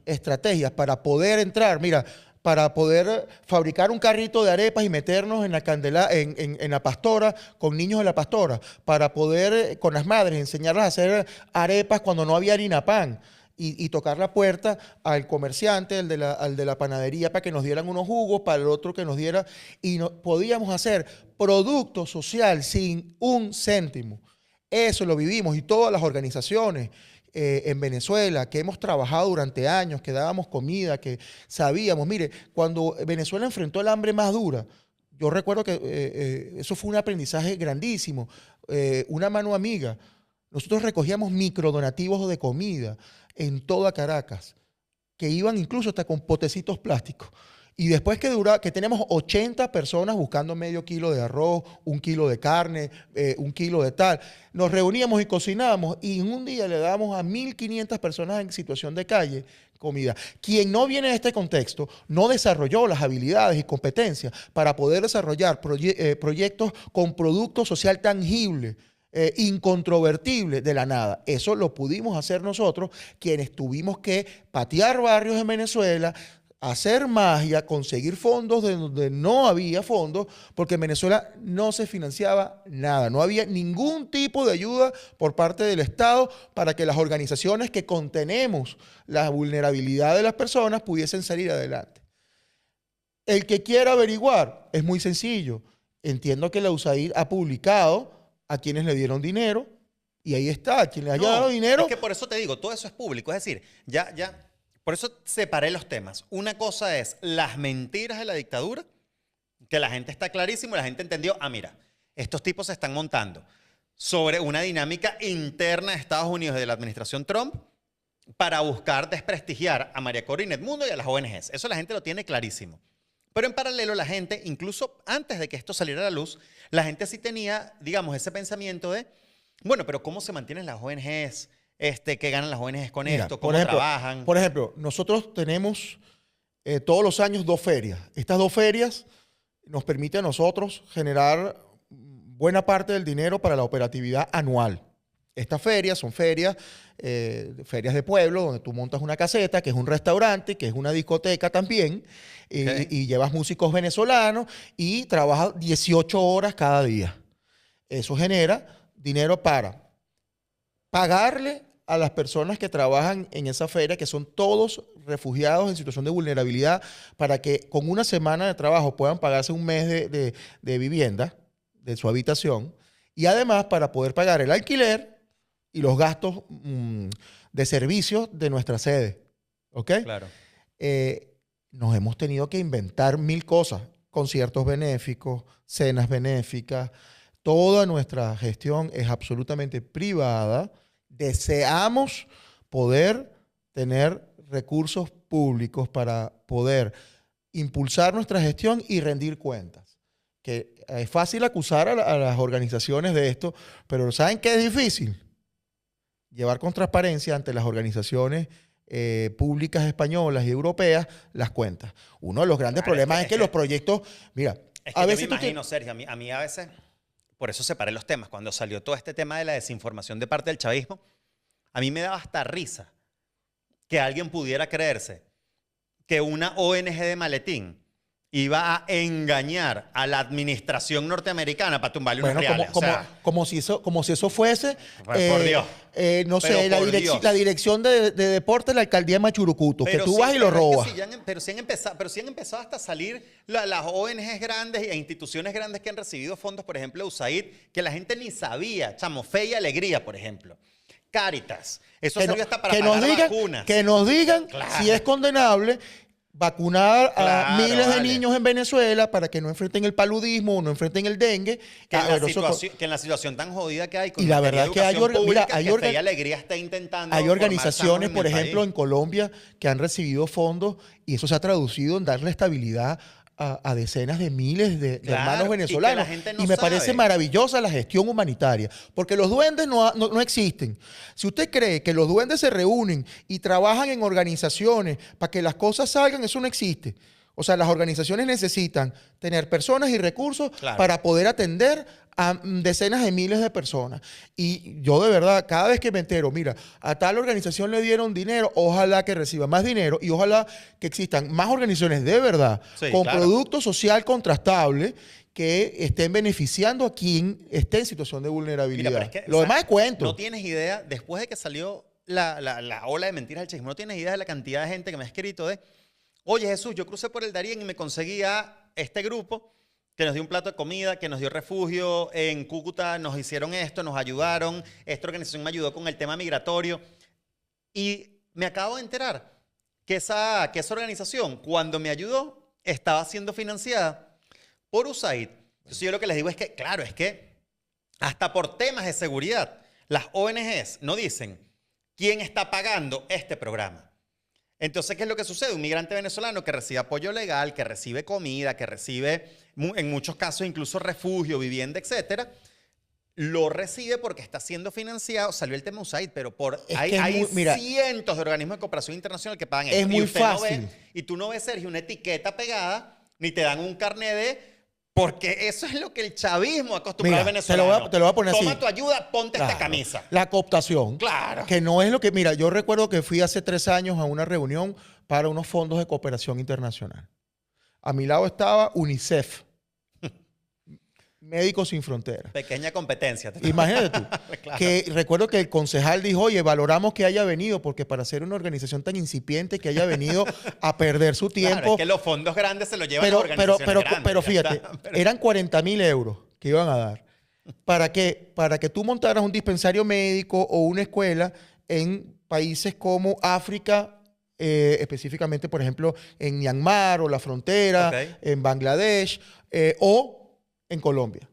estrategias para poder entrar. Mira, para poder fabricar un carrito de arepas y meternos en la pastora, con niños de la pastora, para poder, con las madres, enseñarlas a hacer arepas cuando no había harina pan, y tocar la puerta al comerciante, al de la panadería, para que nos dieran unos jugos, para el otro que nos diera, y podíamos hacer producto social sin un céntimo. Eso lo vivimos, y todas las organizaciones en Venezuela, que hemos trabajado durante años, que dábamos comida, que sabíamos, mire, cuando Venezuela enfrentó el hambre más dura, yo recuerdo que eso fue un aprendizaje grandísimo, una mano amiga. Nosotros recogíamos microdonativos de comida en toda Caracas, que iban incluso hasta con potecitos plásticos. Y después que tenemos 80 personas buscando medio kilo de arroz, 1 kilo de carne, 1 kilo de tal, nos reuníamos y cocinábamos y en un día le dábamos a 1.500 personas en situación de calle comida. Quien no viene de este contexto no desarrolló las habilidades y competencias para poder desarrollar proyectos con producto social tangible incontrovertible de la nada. Eso lo pudimos hacer nosotros, quienes tuvimos que patear barrios en Venezuela, hacer magia, conseguir fondos de donde no había fondos, porque en Venezuela no se financiaba nada, no había ningún tipo de ayuda por parte del Estado para que las organizaciones que contenemos la vulnerabilidad de las personas pudiesen salir adelante. El que quiera averiguar, es muy sencillo. Entiendo que la USAID ha publicado a quienes le dieron dinero, y ahí está, a quien le haya dado dinero. Es que por eso te digo, todo eso es público. Es decir, por eso separé los temas. Una cosa es las mentiras de la dictadura, que la gente está clarísimo, la gente entendió, mira, estos tipos se están montando sobre una dinámica interna de Estados Unidos de la administración Trump para buscar desprestigiar a María Corina Edmundo y a las ONGs. Eso la gente lo tiene clarísimo. Pero en paralelo la gente, incluso antes de que esto saliera a la luz, la gente sí tenía, digamos, ese pensamiento de, bueno, pero ¿cómo se mantienen las ONGs? ¿Qué ganan las ONGs con esto? ¿Cómo trabajan? Por ejemplo, nosotros tenemos todos los años 2 ferias. Estas 2 ferias nos permiten a nosotros generar buena parte del dinero para la operatividad anual. Estas ferias son ferias de pueblo, donde tú montas una caseta, que es un restaurante, que es una discoteca también, y llevas músicos venezolanos y trabajas 18 horas cada día. Eso genera dinero para pagarle a las personas que trabajan en esa feria, que son todos refugiados en situación de vulnerabilidad, para que con una semana de trabajo puedan pagarse un mes de vivienda, de su habitación, y además para poder pagar el alquiler y los gastos de servicios de nuestra sede. ¿Ok? Claro. Nos hemos tenido que inventar 1000 cosas, conciertos benéficos, cenas benéficas. Toda nuestra gestión es absolutamente privada. Deseamos poder tener recursos públicos para poder impulsar nuestra gestión y rendir cuentas. Que es fácil acusar a las organizaciones de esto, pero ¿saben qué es difícil? Llevar con transparencia ante las organizaciones públicas españolas y europeas las cuentas. Uno de los grandes problemas es que los proyectos, mira, a veces yo me imagino, Sergio, a mí a veces, por eso separé los temas, cuando salió todo este tema de la desinformación de parte del chavismo, a mí me daba hasta risa que alguien pudiera creerse que una ONG de maletín iba a engañar a la administración norteamericana para tumbarle unos reales. Como si eso fuese, por Dios. No sé, la dirección de deporte de la alcaldía de Machurucuto, que tú vas y lo robas. Pero sí han empezado hasta a salir las ONGs grandes e instituciones grandes que han recibido fondos, por ejemplo, USAID, que la gente ni sabía. Chamo, Fe y Alegría, por ejemplo. Cáritas. Eso sirvió hasta para pagar vacunas. Que nos digan si es condenable vacunar a miles de niños en Venezuela para que no enfrenten el paludismo o no enfrenten el dengue. Que en la situación tan jodida que hay con y la verdad es que hay Alegría está intentando. Hay organizaciones, por ejemplo, en Colombia que han recibido fondos y eso se ha traducido en darle estabilidad a decenas de miles de hermanos venezolanos. Y me parece maravillosa la gestión humanitaria, porque los duendes no existen. Si usted cree que los duendes se reúnen y trabajan en organizaciones para que las cosas salgan, eso no existe. O sea, las organizaciones necesitan tener personas y recursos para poder atender a decenas de miles de personas. Y yo de verdad, cada vez que me entero, mira, a tal organización le dieron dinero, ojalá que reciba más dinero y ojalá que existan más organizaciones de verdad con producto social contrastable que estén beneficiando a quien esté en situación de vulnerabilidad. Mira, pero es que, lo demás es cuento. No tienes idea, después de que salió la ola de mentiras del chavismo, no tienes idea de la cantidad de gente que me ha escrito de: oye, Jesús, yo crucé por el Darién y me conseguí a este grupo que nos dio un plato de comida, que nos dio refugio en Cúcuta, nos hicieron esto, nos ayudaron, esta organización me ayudó con el tema migratorio. Y me acabo de enterar que esa organización, cuando me ayudó, estaba siendo financiada por USAID. Entonces yo lo que les digo es que, claro, es que hasta por temas de seguridad, las ONGs no dicen quién está pagando este programa. Entonces, ¿qué es lo que sucede? Un migrante venezolano que recibe apoyo legal, que recibe comida, que recibe, en muchos casos, incluso refugio, vivienda, etcétera, lo recibe porque está siendo financiado. Salió el tema USAID, pero hay cientos de organismos de cooperación internacional que pagan esto. Es muy fácil. Y tú no ves, Sergio, una etiqueta pegada, ni te dan un carnet de Porque eso es lo que el chavismo ha acostumbrado al Mira, venezolano. te lo voy a poner así. Toma tu ayuda, ponte esta Claro. camisa. La cooptación. Claro. Que no es lo que... Mira, yo recuerdo que fui hace 3 años a una reunión para unos fondos de cooperación internacional. A mi lado estaba UNICEF, Médicos Sin Fronteras. Pequeña competencia. Imagínate tú. Claro. Que recuerdo que el concejal dijo, oye, valoramos que haya venido, porque para ser una organización tan incipiente que haya venido a perder su tiempo... Claro, es que los fondos grandes se los llevan las organizaciones grandes. Pero ya fíjate, está. Pero- eran 40.000 euros que iban a dar. ¿Para qué? Para que tú montaras un dispensario médico o una escuela en países como África, específicamente, por ejemplo, en Myanmar o la frontera, Ok. en Bangladesh o en Colombia.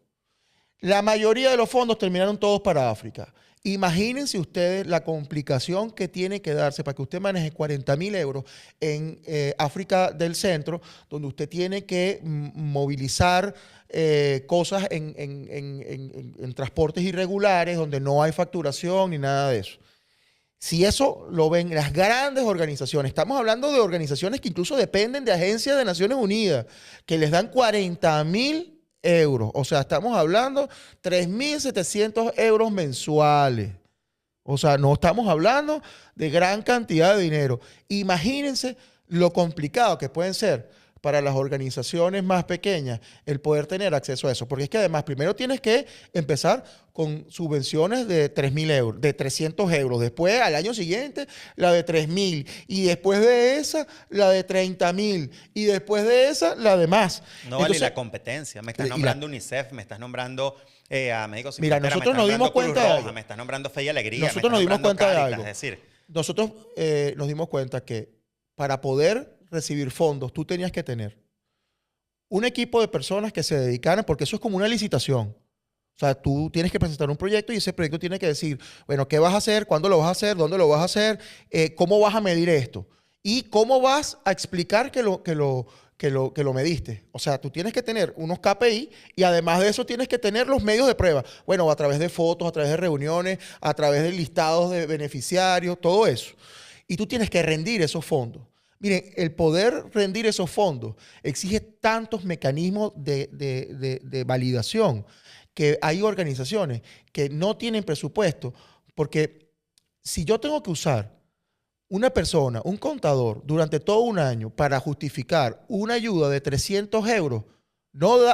La mayoría de los fondos terminaron todos para África. Imagínense ustedes la complicación que tiene que darse para que usted maneje 40.000 euros en África del Centro, donde usted tiene que movilizar cosas en transportes irregulares, donde no hay facturación ni nada de eso. Si eso lo ven las grandes organizaciones, estamos hablando de organizaciones que incluso dependen de agencias de Naciones Unidas, que les dan 40.000 euros. O sea, estamos hablando 3.700 euros mensuales. O sea, no estamos hablando de gran cantidad de dinero. Imagínense lo complicado que pueden ser para las organizaciones más pequeñas el poder tener acceso a eso. Porque es que además primero tienes que empezar con subvenciones de 3.000 euros, de 300 euros. Después, al año siguiente, la de 3.000. Y después de esa, la de 30.000. Y después de esa, la de más. No vale Entonces, la competencia. Me estás y la- nombrando UNICEF, me estás nombrando a Médicos Sin Mira, Fronteras, nosotros me estás nos dimos nombrando Cruz cuenta de Roja, algo. me estás nombrando Fe y Alegría, Nosotros me nos estás dimos nombrando cuenta de Cáritas, algo. es decir, nosotros nos dimos cuenta que para poder recibir fondos, tú tenías que tener un equipo de personas que se dedicaran, porque eso es como una licitación. O sea, tú tienes que presentar un proyecto y ese proyecto tiene que decir, bueno, ¿qué vas a hacer? ¿Cuándo lo vas a hacer? ¿Dónde lo vas a hacer? ¿Cómo vas a medir esto? ¿Y cómo vas a explicar que lo mediste? O sea, tú tienes que tener unos KPI y además de eso tienes que tener los medios de prueba. Bueno, a través de fotos, a través de reuniones, a través de listados de beneficiarios, todo eso. Y tú tienes que rendir esos fondos. Miren, el poder rendir esos fondos exige tantos mecanismos de validación que hay organizaciones que no tienen presupuesto, porque si yo tengo que usar una persona, un contador, durante todo un año para justificar una ayuda de 300 euros,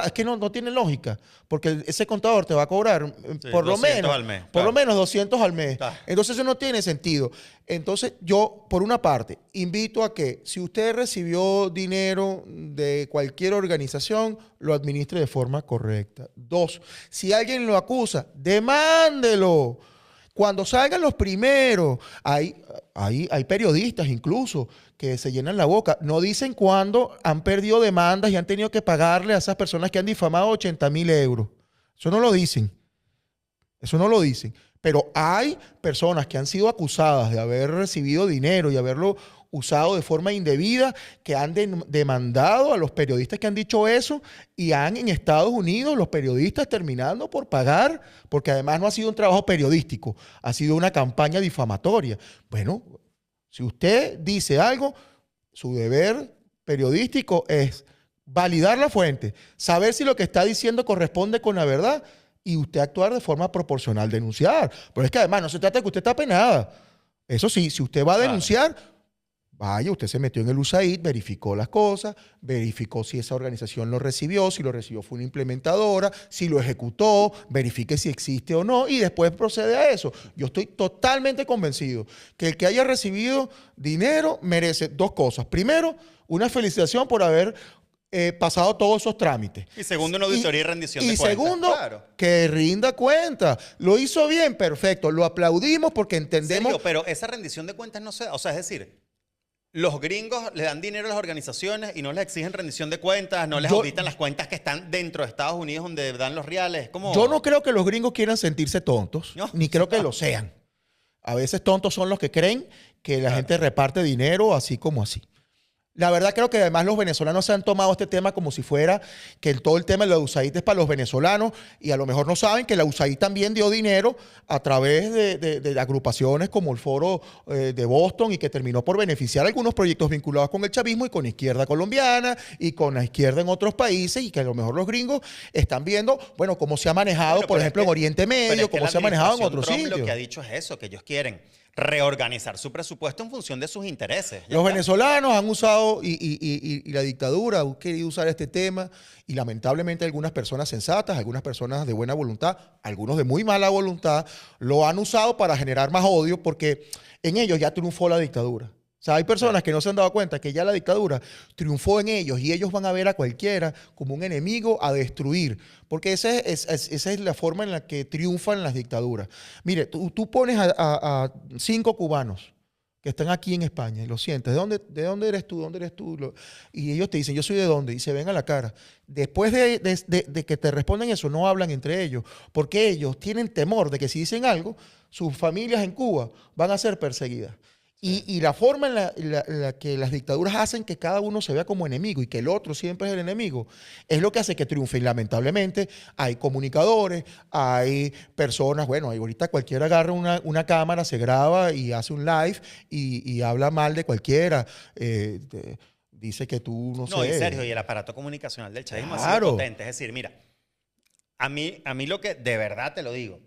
es que no tiene lógica, porque ese contador te va a cobrar sí, por lo 200 menos, al mes, por claro. lo menos 200 al mes. Claro. Entonces eso no tiene sentido. Entonces yo, por una parte, invito a que si usted recibió dinero de cualquier organización, lo administre de forma correcta. 2, si alguien lo acusa, demándelo. Cuando salgan los primeros, hay periodistas incluso que se llenan la boca. No dicen cuándo han perdido demandas y han tenido que pagarle a esas personas que han difamado 80.000 euros. Eso no lo dicen. Eso no lo dicen. Pero hay personas que han sido acusadas de haber recibido dinero y haberlo usado de forma indebida, que han demandado a los periodistas que han dicho eso y han en Estados Unidos los periodistas terminando por pagar, porque además no ha sido un trabajo periodístico, ha sido una campaña difamatoria. Bueno, si usted dice algo, su deber periodístico es validar la fuente, saber si lo que está diciendo corresponde con la verdad y usted actuar de forma proporcional, denunciar. Pero es que además no se trata de que usted tape nada. Eso sí, si usted va a denunciar, vaya, usted se metió en el USAID, verificó las cosas, verificó si esa organización lo recibió, si lo recibió fue una implementadora, si lo ejecutó, verifique si existe o no y después procede a eso. Yo estoy totalmente convencido que el que haya recibido dinero merece 2 cosas. Primero, una felicitación por haber pasado todos esos trámites. Y segundo, una auditoría y rendición de Y cuentas. segundo, Claro. que rinda cuenta. Lo hizo bien, perfecto. Lo aplaudimos porque entendemos... Sergio, pero esa rendición de cuentas no se da. O sea, es decir, los gringos le dan dinero a las organizaciones y no les exigen rendición de cuentas, no les auditan las cuentas que están dentro de Estados Unidos donde dan los reales. ¿Cómo? Yo no creo que los gringos quieran sentirse tontos, No. ni creo que lo sean. A veces tontos son los que creen que la Claro. gente reparte dinero así como así. La verdad creo que además los venezolanos se han tomado este tema como si fuera que todo el tema de la USAID es para los venezolanos y a lo mejor no saben que la USAID también dio dinero a través de agrupaciones como el Foro de Boston y que terminó por beneficiar algunos proyectos vinculados con el chavismo y con la izquierda colombiana y con la izquierda en otros países y que a lo mejor los gringos están viendo, bueno, cómo se ha manejado, Bueno, por pero ejemplo, en Oriente Medio, cómo se ha manejado en otros Trump lo sitios. que ha dicho es eso, que ellos quieren reorganizar su presupuesto en función de sus intereses. Ya Los está. venezolanos han usado y la dictadura ha querido usar este tema y lamentablemente algunas personas sensatas, algunas personas de buena voluntad, algunos de muy mala voluntad, lo han usado para generar más odio porque en ellos ya triunfó la dictadura. O sea, hay personas que no se han dado cuenta que ya la dictadura triunfó en ellos y ellos van a ver a cualquiera como un enemigo a destruir, porque esa es la forma en la que triunfan las dictaduras. Mire, tú pones a 5 cubanos que están aquí en España y lo sientes, ¿de dónde eres tú? ¿Dónde eres tú? Y ellos te dicen, yo soy de dónde, y se ven a la cara. Después de que te responden eso, no hablan entre ellos, porque ellos tienen temor de que si dicen algo, sus familias en Cuba van a ser perseguidas. Y la forma en la que las dictaduras hacen que cada uno se vea como enemigo y que el otro siempre es el enemigo, es lo que hace que triunfe. Y lamentablemente hay comunicadores, hay personas, bueno, ahorita cualquiera agarra una cámara, se graba y hace un live y habla mal de cualquiera. Dice que tú, no No, y sé. Sergio, y el aparato comunicacional del chavismo ha sido Claro. potente. Es decir, mira, a mí lo que, de verdad te lo digo,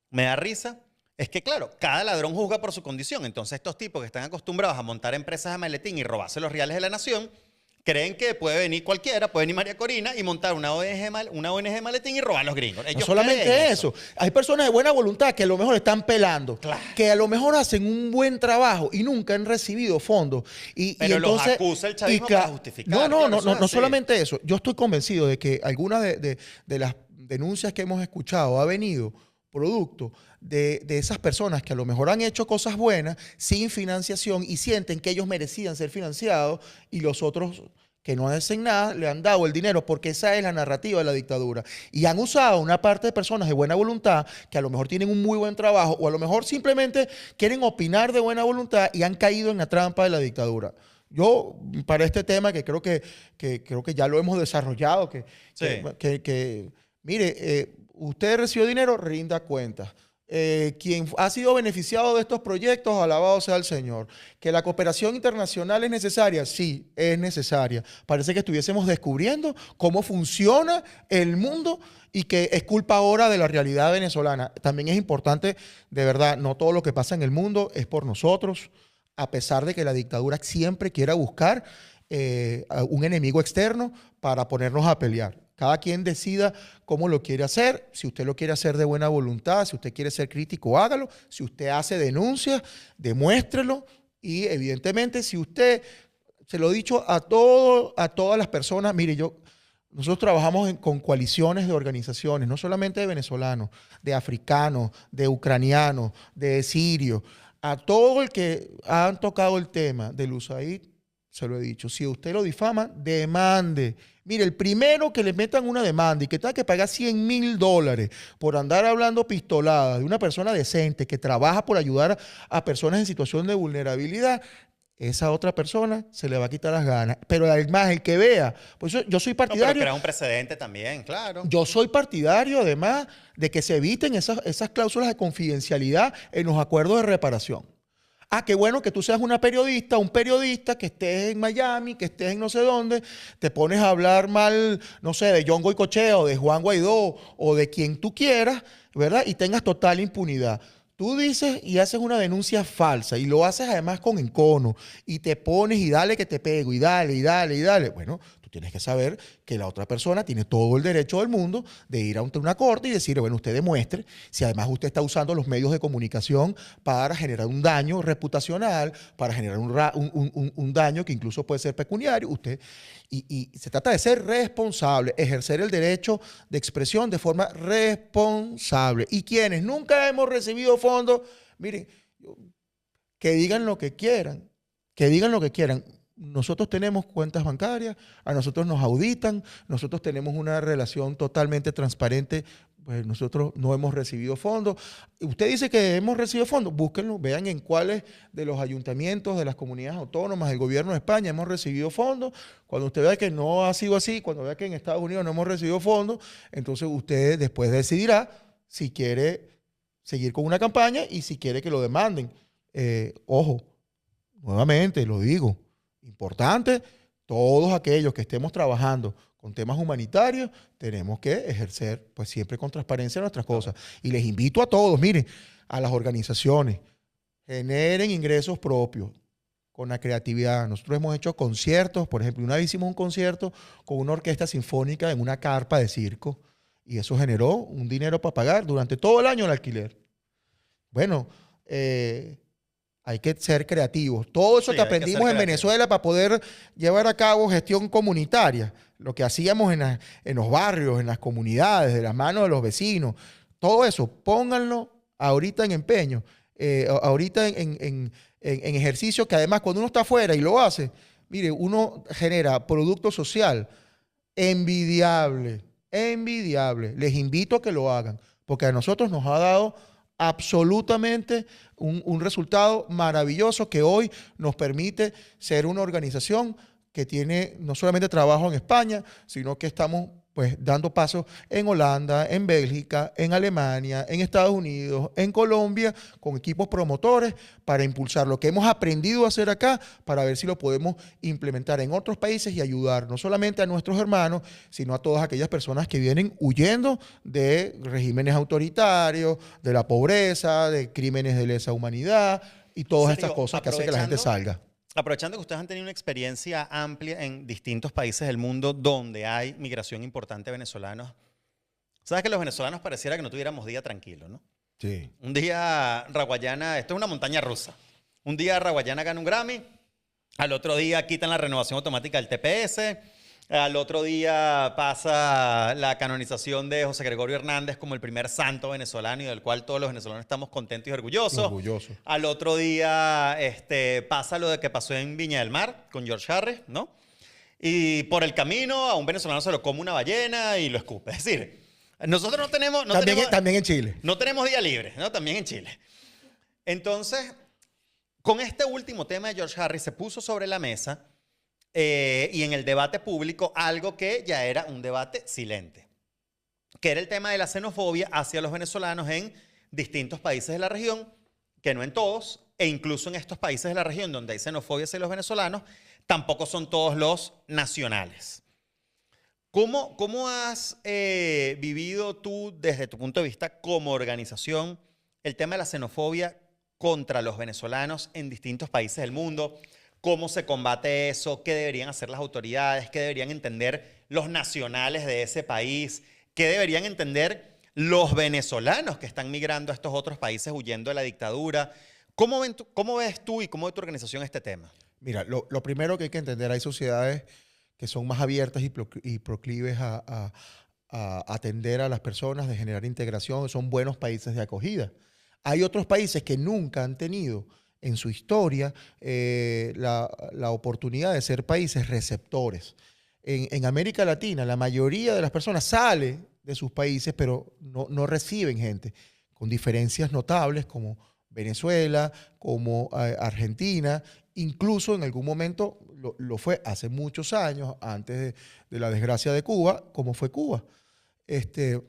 me da risa es que, claro, cada ladrón juzga por su condición. Entonces, estos tipos que están acostumbrados a montar empresas de maletín y robarse los reales de la nación, creen que puede venir cualquiera, puede venir María Corina y montar una ONG maletín y robar a los gringos. No Ellos solamente creen eso. Hay personas de buena voluntad que a lo mejor están pelando, Claro. que a lo mejor hacen un buen trabajo y nunca han recibido fondos. Pero los entonces, acusa el chavismo y para justificar. No, no, Claro, no, eso no, es no así. solamente eso. Yo estoy convencido de que algunas de las denuncias que hemos escuchado ha venido producto de esas personas que a lo mejor han hecho cosas buenas sin financiación y sienten que ellos merecían ser financiados y los otros que no hacen nada le han dado el dinero porque esa es la narrativa de la dictadura. Y han usado una parte de personas de buena voluntad que a lo mejor tienen un muy buen trabajo o a lo mejor simplemente quieren opinar de buena voluntad y han caído en la trampa de la dictadura. Yo, para este tema, que creo que ya lo hemos desarrollado, Sí. mire, usted recibió dinero, rinda cuentas. Quien ha sido beneficiado de estos proyectos, alabado sea el Señor. Que la cooperación internacional es necesaria, sí, es necesaria. Parece que estuviésemos descubriendo cómo funciona el mundo y que es culpa ahora de la realidad venezolana. También es importante, de verdad, no todo lo que pasa en el mundo es por nosotros, a pesar de que la dictadura siempre quiera buscar a un enemigo externo para ponernos a pelear. Cada quien decida cómo lo quiere hacer. Si usted lo quiere hacer de buena voluntad, si usted quiere ser crítico, hágalo. Si usted hace denuncias, demuéstrelo. Y evidentemente, si usted, se lo he dicho a todas las personas, mire, nosotros trabajamos con coaliciones de organizaciones, no solamente de venezolanos, de africanos, de ucranianos, de sirios. A todo el que han tocado el tema del USAID, se lo he dicho, si usted lo difama, demande. Mire, el primero que le metan una demanda y que tenga que pagar $100,000 por andar hablando pistoladas de una persona decente que trabaja por ayudar a personas en situación de vulnerabilidad, esa otra persona se le va a quitar las ganas. Pero además, el que vea, pues yo soy No, pero partidario. crea un precedente también, claro. Yo soy partidario, además, de que se eviten esas cláusulas de confidencialidad en los acuerdos de reparación. Ah, qué bueno que tú seas un periodista que estés en Miami, que estés en no sé dónde, te pones a hablar mal, no sé, de John Goycochea o de Juan Guaidó o de quien tú quieras, ¿verdad? Y tengas total impunidad. Tú dices y haces una denuncia falsa y lo haces además con encono y te pones y dale que te pego y dale y dale y dale. Bueno, tú tienes que saber que la otra persona tiene todo el derecho del mundo de ir ante una corte y decir, bueno, usted demuestre si además usted está usando los medios de comunicación para generar un daño reputacional, para generar un daño que incluso puede ser pecuniario. Y se trata de ser responsable, ejercer el derecho de expresión de forma responsable. Y quienes nunca hemos recibido fondos, miren, que digan lo que quieran, que digan lo que quieran. Nosotros tenemos cuentas bancarias, a nosotros nos auditan, nosotros tenemos una relación totalmente transparente pues nosotros no hemos recibido fondos. Usted dice que hemos recibido fondos, búsquenlo, vean en cuáles de los ayuntamientos, de las comunidades autónomas, del gobierno de España hemos recibido fondos. Cuando usted vea que no ha sido así, cuando vea que en Estados Unidos no hemos recibido fondos, entonces usted después decidirá si quiere seguir con una campaña y si quiere que lo demanden. Ojo, nuevamente lo digo, importante, todos aquellos que estemos trabajando con temas humanitarios, tenemos que ejercer pues siempre con transparencia nuestras cosas. Y les invito a todos, miren, a las organizaciones, generen ingresos propios con la creatividad. Nosotros hemos hecho conciertos, por ejemplo, una vez hicimos un concierto con una orquesta sinfónica en una carpa de circo y eso generó un dinero para pagar durante todo el año el alquiler. Bueno, hay que ser creativos. Todo eso Sí, que hay que aprendimos ser en creativo. Venezuela para poder llevar a cabo gestión comunitaria, lo que hacíamos en los barrios, en las comunidades, de las manos de los vecinos, todo eso, pónganlo ahorita en empeño, ahorita en ejercicio, que además cuando uno está afuera y lo hace, mire, uno genera producto social envidiable, envidiable. Les invito a que lo hagan, porque a nosotros nos ha dado absolutamente un resultado maravilloso que hoy nos permite ser una organización que tiene no solamente trabajo en España, sino que estamos pues dando pasos en Holanda, en Bélgica, en Alemania, en Estados Unidos, en Colombia, con equipos promotores para impulsar lo que hemos aprendido a hacer acá, para ver si lo podemos implementar en otros países y ayudar no solamente a nuestros hermanos, sino a todas aquellas personas que vienen huyendo de regímenes autoritarios, de la pobreza, de crímenes de lesa humanidad y todas estas Sergio, cosas que hacen que la gente salga. aprovechando que ustedes han tenido una experiencia amplia en distintos países del mundo donde hay migración importante de venezolanos, sabes que los venezolanos pareciera que no tuviéramos día tranquilo, ¿no? Sí. Un día Raguayana, esto es una montaña rusa. Un día Raguayana gana un Grammy, al otro día quitan la renovación automática del TPS, al otro día pasa la canonización de José Gregorio Hernández como el primer santo venezolano y del cual todos los venezolanos estamos contentos y orgullosos. Orgulloso. Al otro día pasa lo de que pasó en Viña del Mar con George Harris, ¿no? Y por el camino a un venezolano se lo come una ballena y lo escupe. Es decir, nosotros no tenemos... También en Chile. No tenemos día libre, ¿no? También en Chile. Entonces, con este último tema de George Harris se puso sobre la mesa y en el debate público algo que ya era un debate silente, que era el tema de la xenofobia hacia los venezolanos en distintos países de la región, que no en todos, e incluso en estos países de la región donde hay xenofobia hacia los venezolanos, tampoco son todos los nacionales. ¿Cómo has vivido tú, desde tu punto de vista como organización, el tema de la xenofobia contra los venezolanos en distintos países del mundo? ¿Cómo se combate eso? ¿Qué deberían hacer las autoridades? ¿Qué deberían entender los nacionales de ese país? ¿Qué deberían entender los venezolanos que están migrando a estos otros países huyendo de la dictadura? ¿Cómo ves tú y cómo ve tu organización este tema? Mira, lo primero que hay que entender, hay sociedades que son más abiertas y proclives a atender a las personas, de generar integración, son buenos países de acogida. Hay otros países que nunca han tenido en su historia la oportunidad de ser países receptores. En América Latina, la mayoría de las personas sale de sus países, pero no reciben gente, con diferencias notables como Venezuela, como Argentina, incluso en algún momento lo fue hace muchos años, antes de la desgracia de Cuba, como fue Cuba. ¿Qué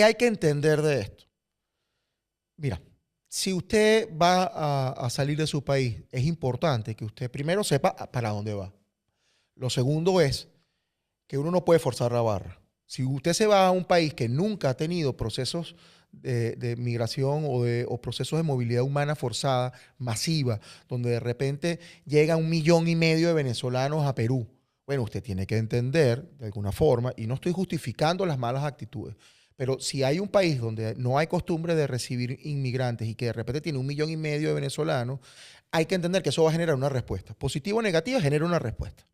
hay que entender de esto? Mira, si usted va a salir de su país, es importante que usted primero sepa para dónde va. Lo segundo es que uno no puede forzar la barra. Si usted se va a un país que nunca ha tenido procesos de migración o procesos de movilidad humana forzada, masiva, donde de repente llega 1,5 millones de venezolanos a Perú, bueno, usted tiene que entender de alguna forma, y no estoy justificando las malas actitudes, pero si hay un país donde no hay costumbre de recibir inmigrantes y que de repente tiene 1,5 millones de venezolanos, hay que entender que eso va a generar una respuesta. Positiva o negativa, genera una respuesta.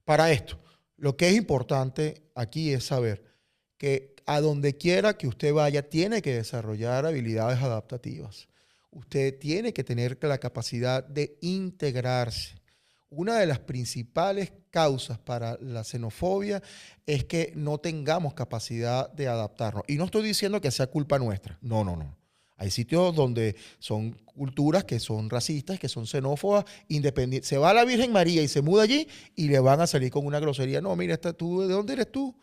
Para esto, lo que es importante aquí es saber que a donde quiera que usted vaya, tiene que desarrollar habilidades adaptativas. Usted tiene que tener la capacidad de integrarse. una de las principales causas para la xenofobia es que no tengamos capacidad de adaptarnos. Y no estoy diciendo que sea culpa nuestra. No, no, no. Hay sitios donde son culturas que son racistas, que son xenófobas, independientes. Se va a la Virgen María y se muda allí y le van a salir con una grosería. No, mira, tú, ¿de dónde eres tú?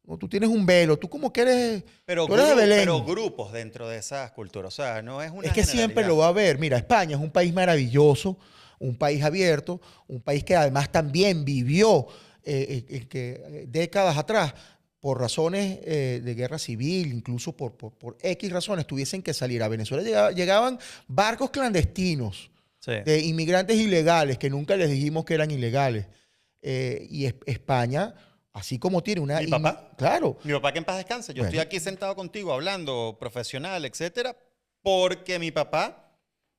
No, tú tienes un velo. ¿Tú cómo que eres? Tú eres de Belén. Pero grupos dentro de esas culturas. O sea, no es una Es que siempre lo va a haber. Mira, España es un país maravilloso, un país abierto, un país que además también vivió décadas atrás por razones de guerra civil, incluso por X razones, tuviesen que salir a Venezuela. Llegaban barcos clandestinos de inmigrantes ilegales, que nunca les dijimos que eran ilegales. Y España, así como tiene una... ¿Mi papá? Claro. Mi papá, que en paz descanse. Yo estoy aquí sentado contigo hablando profesional, etcétera, porque mi papá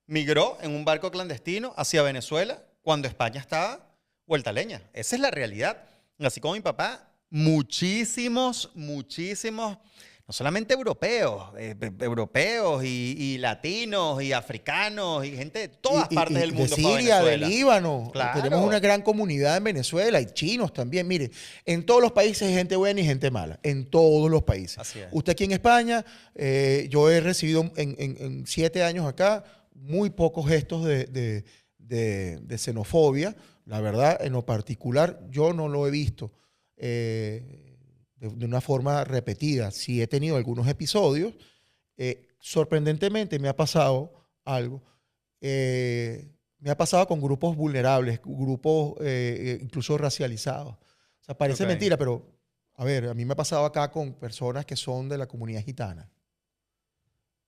migró en un barco clandestino hacia Venezuela cuando España estaba vuelta a leña. Esa es la realidad. Así como mi papá, muchísimos, no solamente europeos, y latinos y africanos y gente de todas partes del mundo. De Siria, para de Líbano. Claro. Tenemos una gran comunidad en Venezuela y chinos también. Mire, en todos los países hay gente buena y gente mala. En todos los países. Así es. Usted aquí en España, yo he recibido en 7 años acá muy pocos gestos de xenofobia. La verdad, en lo particular, yo no lo he visto de una forma repetida. Sí he tenido algunos episodios. Sorprendentemente me ha pasado algo. Me ha pasado con grupos vulnerables, grupos incluso racializados. O sea, parece mentira, pero a ver, a mí me ha pasado acá con personas que son de la comunidad gitana,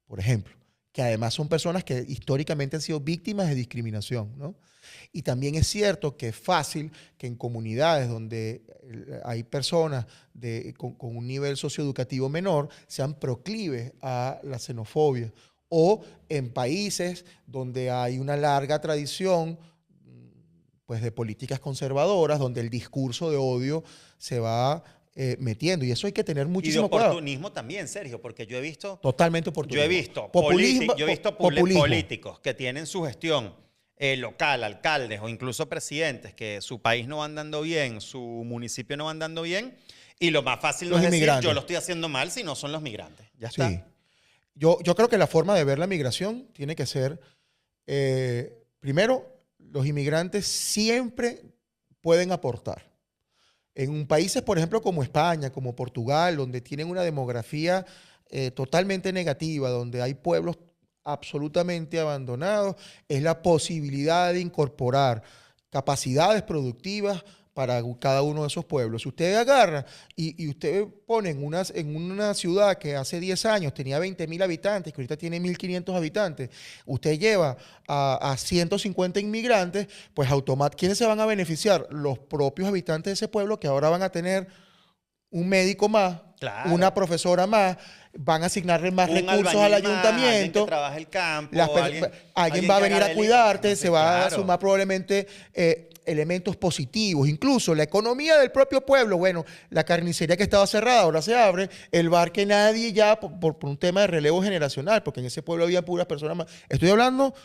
por ejemplo, que además son personas que históricamente han sido víctimas de discriminación, ¿no? Y también es cierto que es fácil que en comunidades donde hay personas con un nivel socioeducativo menor sean proclives a la xenofobia, o en países donde hay una larga tradición pues, de políticas conservadoras, donde el discurso de odio se va metiendo. Y eso hay que tener muchísimo cuidado. Y de oportunismo también, Sergio, porque yo he visto... Totalmente oportunismo. Yo he visto políticos que tienen su gestión local, alcaldes o incluso presidentes, que su país no va andando bien, su municipio no va andando bien, y lo más fácil no es decir, yo lo estoy haciendo mal, si no son los migrantes. Ya está. Sí. Yo creo que la forma de ver la migración tiene que ser, primero, los inmigrantes siempre pueden aportar. En países, por ejemplo, como España, como Portugal, donde tienen una demografía totalmente negativa, donde hay pueblos absolutamente abandonados, es la posibilidad de incorporar capacidades productivas para cada uno de esos pueblos. Si usted agarra y usted pone en una ciudad que hace 10 años tenía 20.000 habitantes, que ahorita tiene 1.500 habitantes, usted lleva a 150 inmigrantes, pues automáticamente, ¿quiénes se van a beneficiar? Los propios habitantes de ese pueblo, que ahora van a tener un médico más, claro, una profesora más, van a asignarle más recursos al ayuntamiento. Alguien que trabaja el campo. Alguien va a venir a cuidarte, se va a sumar probablemente elementos positivos. Incluso la economía del propio pueblo. Bueno, la carnicería que estaba cerrada ahora se abre. El bar que nadie ya, por un tema de relevo generacional, porque en ese pueblo había puras personas más. Estoy hablando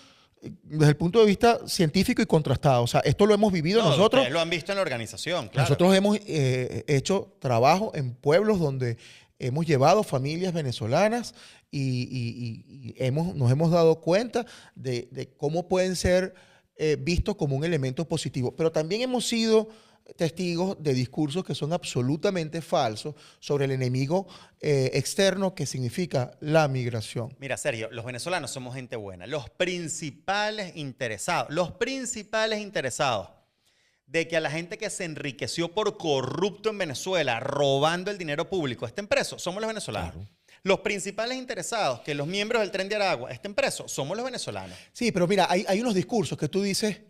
desde el punto de vista científico y contrastado. O sea, esto lo hemos vivido nosotros. Ustedes lo han visto en la organización, claro. Nosotros hemos hecho trabajo en pueblos donde hemos llevado familias venezolanas y nos hemos dado cuenta de cómo pueden ser vistos como un elemento positivo. Pero también hemos sido testigos de discursos que son absolutamente falsos sobre el enemigo externo, que significa la migración. Mira, Sergio, los venezolanos somos gente buena. Los principales interesados de que a la gente que se enriqueció por corrupto en Venezuela, robando el dinero público, estén presos, somos los venezolanos. Claro. Los principales interesados que los miembros del Tren de Aragua estén presos, somos los venezolanos. Sí, pero mira, hay unos discursos que tú dices,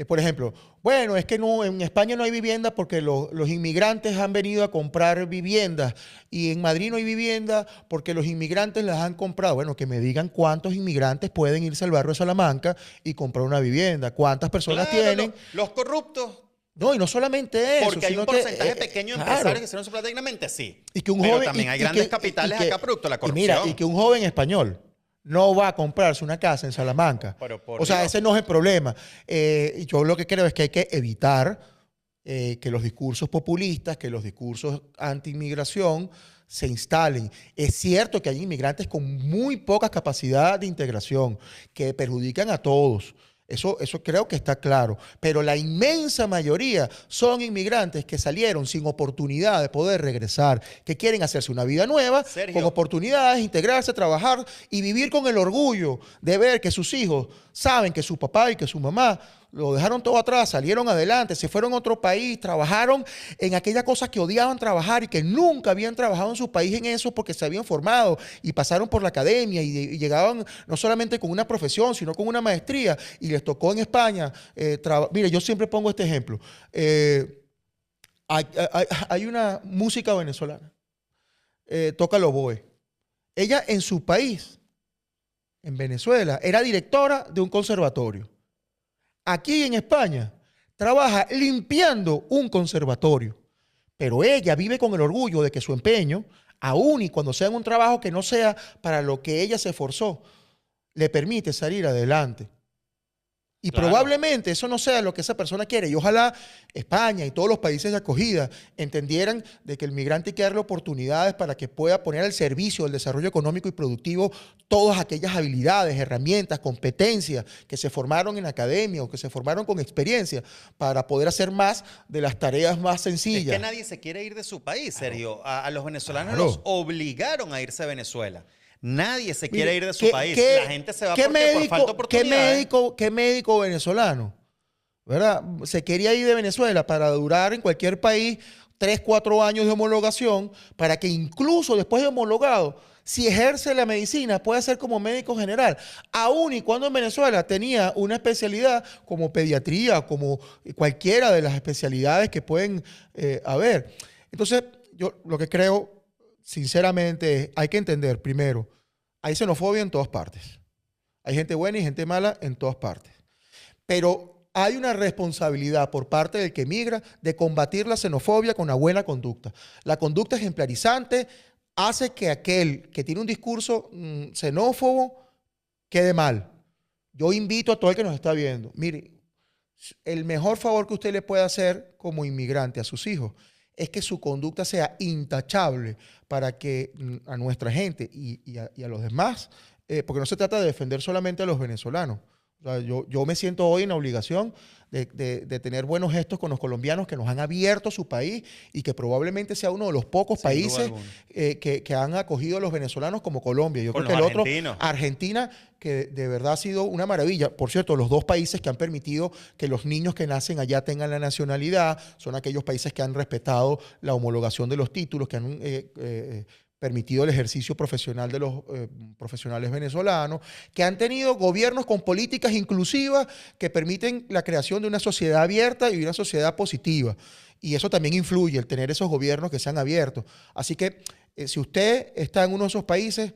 por ejemplo, bueno, es que no, en España no hay vivienda porque los inmigrantes han venido a comprar viviendas, y en Madrid no hay vivienda porque los inmigrantes las han comprado. Bueno, que me digan cuántos inmigrantes pueden irse al barrio de Salamanca y comprar una vivienda, cuántas personas tienen. Los corruptos. No, y no solamente eso. Porque hay un porcentaje pequeño de empresarios que hicieron su plata dignamente, sí. Y que un pero joven, también hay grandes capitales acá producto de la corrupción. Y mira, y que un joven español no va a comprarse una casa en Salamanca. Pero por O sea, Dios. ese no es el problema. Y yo lo que creo es que hay que evitar que los discursos populistas, que los discursos anti-inmigración se instalen. Es cierto que hay inmigrantes con muy poca capacidad de integración que perjudican a todos. Eso creo que está claro. Pero la inmensa mayoría son inmigrantes que salieron sin oportunidad de poder regresar, que quieren hacerse una vida nueva, Sergio. con oportunidades, integrarse, trabajar y vivir con el orgullo de ver que sus hijos saben que su papá y que su mamá lo dejaron todo atrás, salieron adelante, se fueron a otro país, trabajaron en aquellas cosas que odiaban trabajar y que nunca habían trabajado en su país en eso porque se habían formado y pasaron por la academia y llegaban no solamente con una profesión, sino con una maestría y les tocó en España. Mire, yo siempre pongo este ejemplo. Hay una música venezolana, toca el oboe. Ella en su país, en Venezuela, era directora de un conservatorio. Aquí en España trabaja limpiando un conservatorio, pero ella vive con el orgullo de que su empeño, aun y cuando sea en un trabajo que no sea para lo que ella se esforzó, le permite salir adelante. Y Claro. probablemente eso no sea lo que esa persona quiere. Y ojalá España y todos los países de acogida entendieran de que el migrante hay que darle oportunidades para que pueda poner al servicio del desarrollo económico y productivo todas aquellas habilidades, herramientas, competencias que se formaron en academia o que se formaron con experiencia para poder hacer más de las tareas más Es sencillas. que nadie se quiere ir de su país, Sergio. A los venezolanos Claro. los obligaron a irse a Venezuela. Nadie se quiere Mire, ir de su país. La gente se va por falta de oportunidades. ¿qué médico venezolano, ¿verdad? Se quería ir de Venezuela para durar en cualquier país 3, 4 años de homologación para que incluso después de homologado, si ejerce la medicina, pueda ser como médico general. Aún y cuando en Venezuela tenía una especialidad como pediatría, como cualquiera de las especialidades que pueden haber. Entonces, yo lo que creo, sinceramente, hay que entender, primero, hay xenofobia en todas partes. Hay gente buena y gente mala en todas partes. Pero hay una responsabilidad por parte del que migra de combatir la xenofobia con una buena conducta. La conducta ejemplarizante hace que aquel que tiene un discurso xenófobo quede mal. Yo invito a todo el que nos está viendo, mire, el mejor favor que usted le puede hacer como inmigrante a sus hijos es que su conducta sea intachable para que a nuestra gente y a los demás, porque no se trata de defender solamente a los venezolanos. O sea, yo me siento hoy en la obligación de tener buenos gestos con los colombianos que nos han abierto su país y que probablemente sea uno de los pocos Sin duda países alguna. que han acogido a los venezolanos como Colombia. Yo Con creo que los el otro, argentinos. Argentina, que de verdad ha sido una maravilla. Por cierto, los dos países que han permitido que los niños que nacen allá tengan la nacionalidad son aquellos países que han respetado la homologación de los títulos, que han permitido el ejercicio profesional de los profesionales venezolanos, que han tenido gobiernos con políticas inclusivas que permiten la creación de una sociedad abierta y una sociedad positiva. Y eso también influye, el tener esos gobiernos que sean abiertos. Así que si usted está en uno de esos países,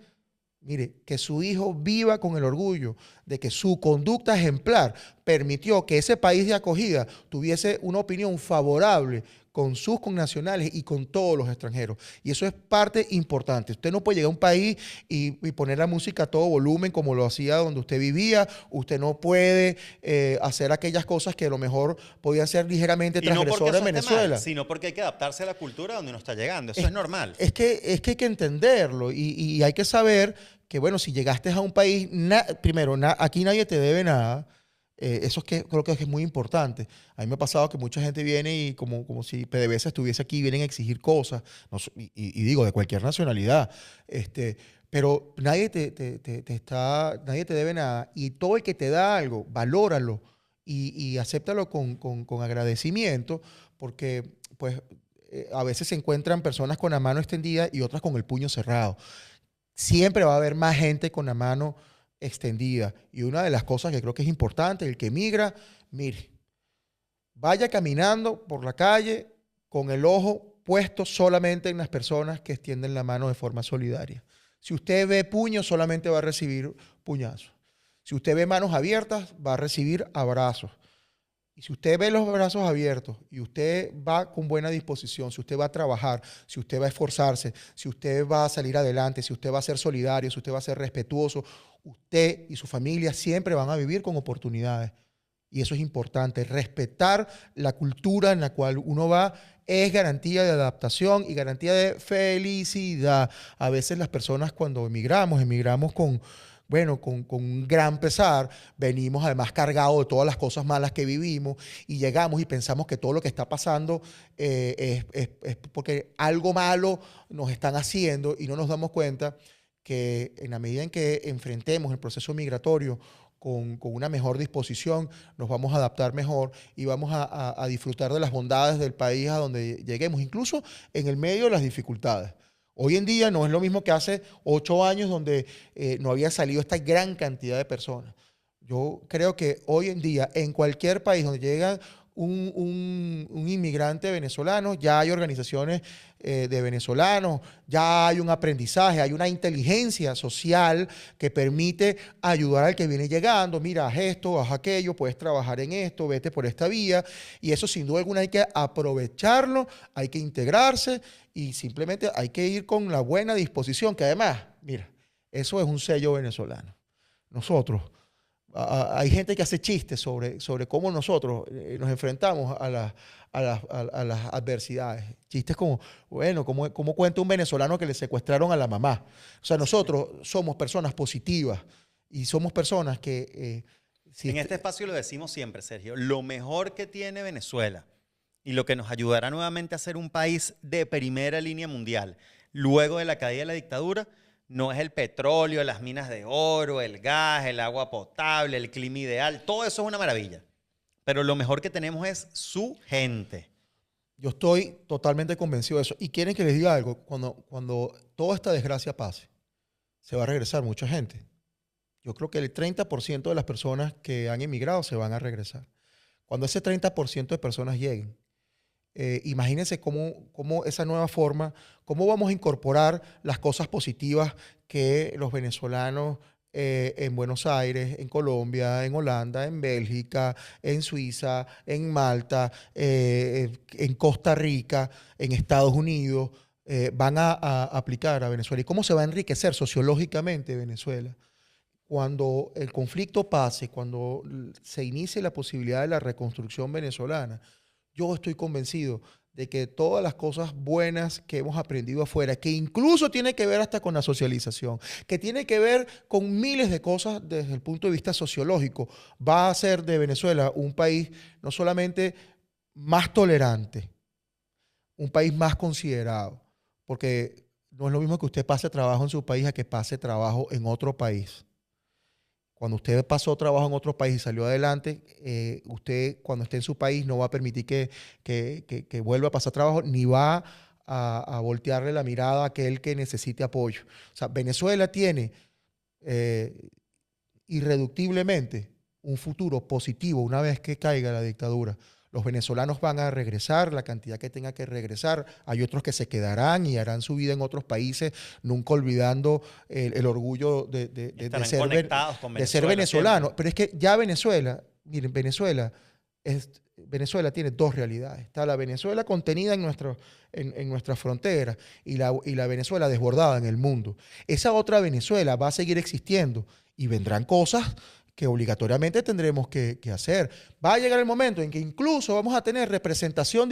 mire, que su hijo viva con el orgullo de que su conducta ejemplar permitió que ese país de acogida tuviese una opinión favorable con sus connacionales y con todos los extranjeros. Y eso es parte importante. Usted no puede llegar a un país y poner la música a todo volumen como lo hacía donde usted vivía. Usted no puede hacer aquellas cosas que a lo mejor podían ser ligeramente Y no porque transgresoras eso en esté mal, Venezuela. sino porque hay que adaptarse a la cultura donde uno está llegando. Eso es normal. Es que hay que entenderlo y hay que saber que, bueno, si llegaste a un país, primero, aquí nadie te debe nada. Eso es que creo que es muy importante. A mí me ha pasado que mucha gente viene y como si PDVSA estuviese aquí, vienen a exigir cosas, y digo, de cualquier nacionalidad. Pero nadie nadie te debe nada. Y todo el que te da algo, valóralo y acéptalo con agradecimiento, porque pues a veces se encuentran personas con la mano extendida y otras con el puño cerrado. Siempre va a haber más gente con la mano extendida. Y una de las cosas que creo que es importante, el que migra, mire, vaya caminando por la calle con el ojo puesto solamente en las personas que extienden la mano de forma solidaria. Si usted ve puños, solamente va a recibir puñazos. Si usted ve manos abiertas, va a recibir abrazos. Y si usted ve los brazos abiertos y usted va con buena disposición, si usted va a trabajar, si usted va a esforzarse, si usted va a salir adelante, si usted va a ser solidario, si usted va a ser respetuoso, usted y su familia siempre van a vivir con oportunidades. Y eso es importante. Respetar la cultura en la cual uno va es garantía de adaptación y garantía de felicidad. A veces las personas cuando emigramos con, bueno, con un gran pesar, venimos además cargados de todas las cosas malas que vivimos y llegamos y pensamos que todo lo que está pasando es porque algo malo nos están haciendo y no nos damos cuenta que en la medida en que enfrentemos el proceso migratorio con una mejor disposición, nos vamos a adaptar mejor y vamos a disfrutar de las bondades del país a donde lleguemos, incluso en el medio de las dificultades. Hoy en día no es lo mismo que hace 8 años donde no había salido esta gran cantidad de personas. Yo creo que hoy en día en cualquier país donde llega un inmigrante venezolano, ya hay organizaciones de venezolanos, ya hay un aprendizaje, hay una inteligencia social que permite ayudar al que viene llegando. Mira, haz esto, haz aquello, puedes trabajar en esto, vete por esta vía. Y eso sin duda alguna hay que aprovecharlo, hay que integrarse y simplemente hay que ir con la buena disposición, que además, mira, eso es un sello venezolano. Nosotros hay gente que hace chistes sobre cómo nosotros nos enfrentamos a las adversidades. Chistes como, bueno, como cuenta un venezolano que le secuestraron a la mamá. O sea, nosotros somos personas positivas y somos personas que... En este espacio lo decimos siempre, Sergio, lo mejor que tiene Venezuela y lo que nos ayudará nuevamente a ser un país de primera línea mundial luego de la caída de la dictadura, no es el petróleo, las minas de oro, el gas, el agua potable, el clima ideal. Todo eso es una maravilla. Pero lo mejor que tenemos es su gente. Yo estoy totalmente convencido de eso. Y quieren que les diga algo. Cuando toda esta desgracia pase, se va a regresar mucha gente. Yo creo que el 30% de las personas que han emigrado se van a regresar. Cuando ese 30% de personas lleguen, imagínense cómo esa nueva forma, cómo vamos a incorporar las cosas positivas que los venezolanos en Buenos Aires, en Colombia, en Holanda, en Bélgica, en Suiza, en Malta, en Costa Rica, en Estados Unidos, van a aplicar a Venezuela. Y cómo se va a enriquecer sociológicamente Venezuela. Cuando el conflicto pase, cuando se inicie la posibilidad de la reconstrucción venezolana, yo estoy convencido de que todas las cosas buenas que hemos aprendido afuera, que incluso tiene que ver hasta con la socialización, que tiene que ver con miles de cosas desde el punto de vista sociológico, va a hacer de Venezuela un país no solamente más tolerante, un país más considerado, porque no es lo mismo que usted pase trabajo en su país a que pase trabajo en otro país. Cuando usted pasó trabajo en otro país y salió adelante, usted cuando esté en su país no va a permitir que vuelva a pasar trabajo, ni va a voltearle la mirada a aquel que necesite apoyo. O sea, Venezuela tiene irreductiblemente un futuro positivo una vez que caiga la dictadura. Los venezolanos van a regresar, la cantidad que tenga que regresar. Hay otros que se quedarán y harán su vida en otros países, nunca olvidando el orgullo de ser venezolano. Pero es que ya Venezuela, miren, Venezuela tiene dos realidades. Está la Venezuela contenida en nuestras fronteras y la Venezuela desbordada en el mundo. Esa otra Venezuela va a seguir existiendo y vendrán cosas que obligatoriamente tendremos que hacer. Va a llegar el momento en que incluso vamos a tener representación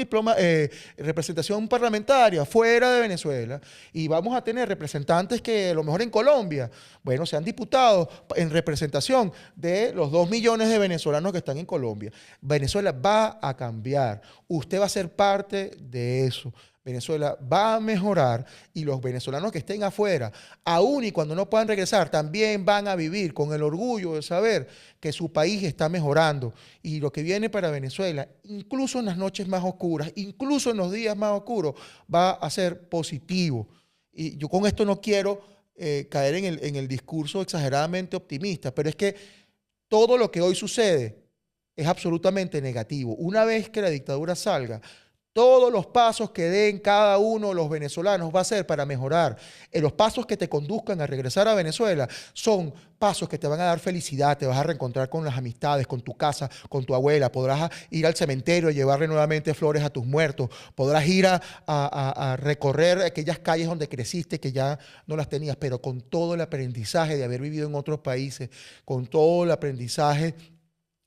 parlamentaria fuera de Venezuela y vamos a tener representantes que a lo mejor en Colombia, bueno, sean diputados en representación de los 2 millones de venezolanos que están en Colombia. Venezuela va a cambiar. Usted va a ser parte de eso. Venezuela va a mejorar y los venezolanos que estén afuera, aún y cuando no puedan regresar, también van a vivir con el orgullo de saber que su país está mejorando y lo que viene para Venezuela, incluso en las noches más oscuras, incluso en los días más oscuros, va a ser positivo. Y yo con esto no quiero caer en el discurso exageradamente optimista, pero es que todo lo que hoy sucede es absolutamente negativo. Una vez que la dictadura salga, Todos los pasos que den cada uno de los venezolanos va a ser para mejorar. Los pasos que te conduzcan a regresar a Venezuela son pasos que te van a dar felicidad, te vas a reencontrar con las amistades, con tu casa, con tu abuela, podrás ir al cementerio y llevarle nuevamente flores a tus muertos, podrás ir a recorrer aquellas calles donde creciste que ya no las tenías, pero con todo el aprendizaje de haber vivido en otros países, con todo el aprendizaje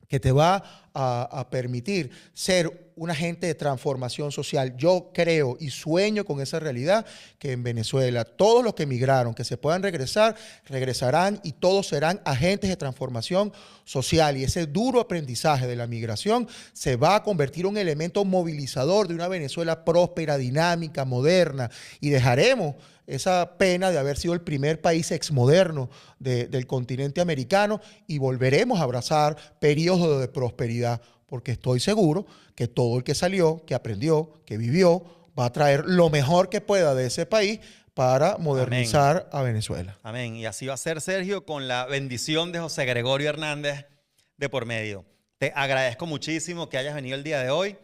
que te va a permitir ser un agente de transformación social. Yo creo y sueño con esa realidad que en Venezuela todos los que emigraron, que se puedan regresar, regresarán y todos serán agentes de transformación social. Y ese duro aprendizaje de la migración se va a convertir en un elemento movilizador de una Venezuela próspera, dinámica, moderna, y dejaremos esa pena de haber sido el primer país exmoderno del continente americano y volveremos a abrazar periodos de prosperidad, porque estoy seguro que todo el que salió, que aprendió, que vivió, va a traer lo mejor que pueda de ese país para modernizar a Venezuela. Amén. Y así va a ser, Sergio, con la bendición de José Gregorio Hernández de por medio. Te agradezco muchísimo que hayas venido el día de hoy,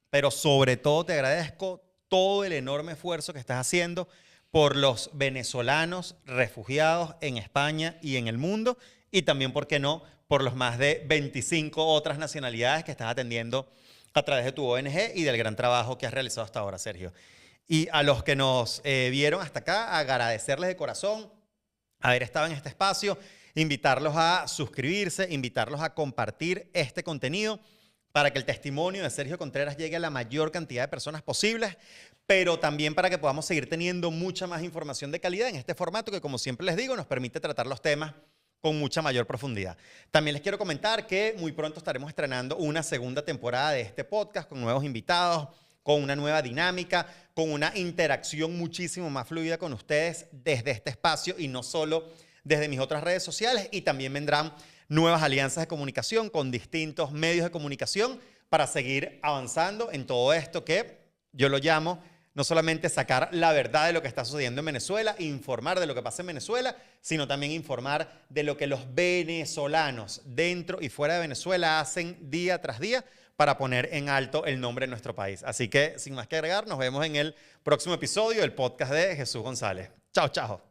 pero sobre todo te agradezco todo el enorme esfuerzo que estás haciendo por los venezolanos refugiados en España y en el mundo, y también, ¿por qué no?, por los más de 25 otras nacionalidades que estás atendiendo a través de tu ONG y del gran trabajo que has realizado hasta ahora, Sergio. Y a los que nos vieron hasta acá, agradecerles de corazón haber estado en este espacio, invitarlos a suscribirse, invitarlos a compartir este contenido para que el testimonio de Sergio Contreras llegue a la mayor cantidad de personas posibles, pero también para que podamos seguir teniendo mucha más información de calidad en este formato que, como siempre les digo, nos permite tratar los temas con mucha mayor profundidad. También les quiero comentar que muy pronto estaremos estrenando una segunda temporada de este podcast con nuevos invitados, con una nueva dinámica, con una interacción muchísimo más fluida con ustedes desde este espacio y no solo desde mis otras redes sociales, y también vendrán nuevas alianzas de comunicación con distintos medios de comunicación para seguir avanzando en todo esto que yo lo llamo no solamente sacar la verdad de lo que está sucediendo en Venezuela, informar de lo que pasa en Venezuela, sino también informar de lo que los venezolanos dentro y fuera de Venezuela hacen día tras día para poner en alto el nombre de nuestro país. Así que, sin más que agregar, nos vemos en el próximo episodio del podcast de Jesús González. Chao, chao.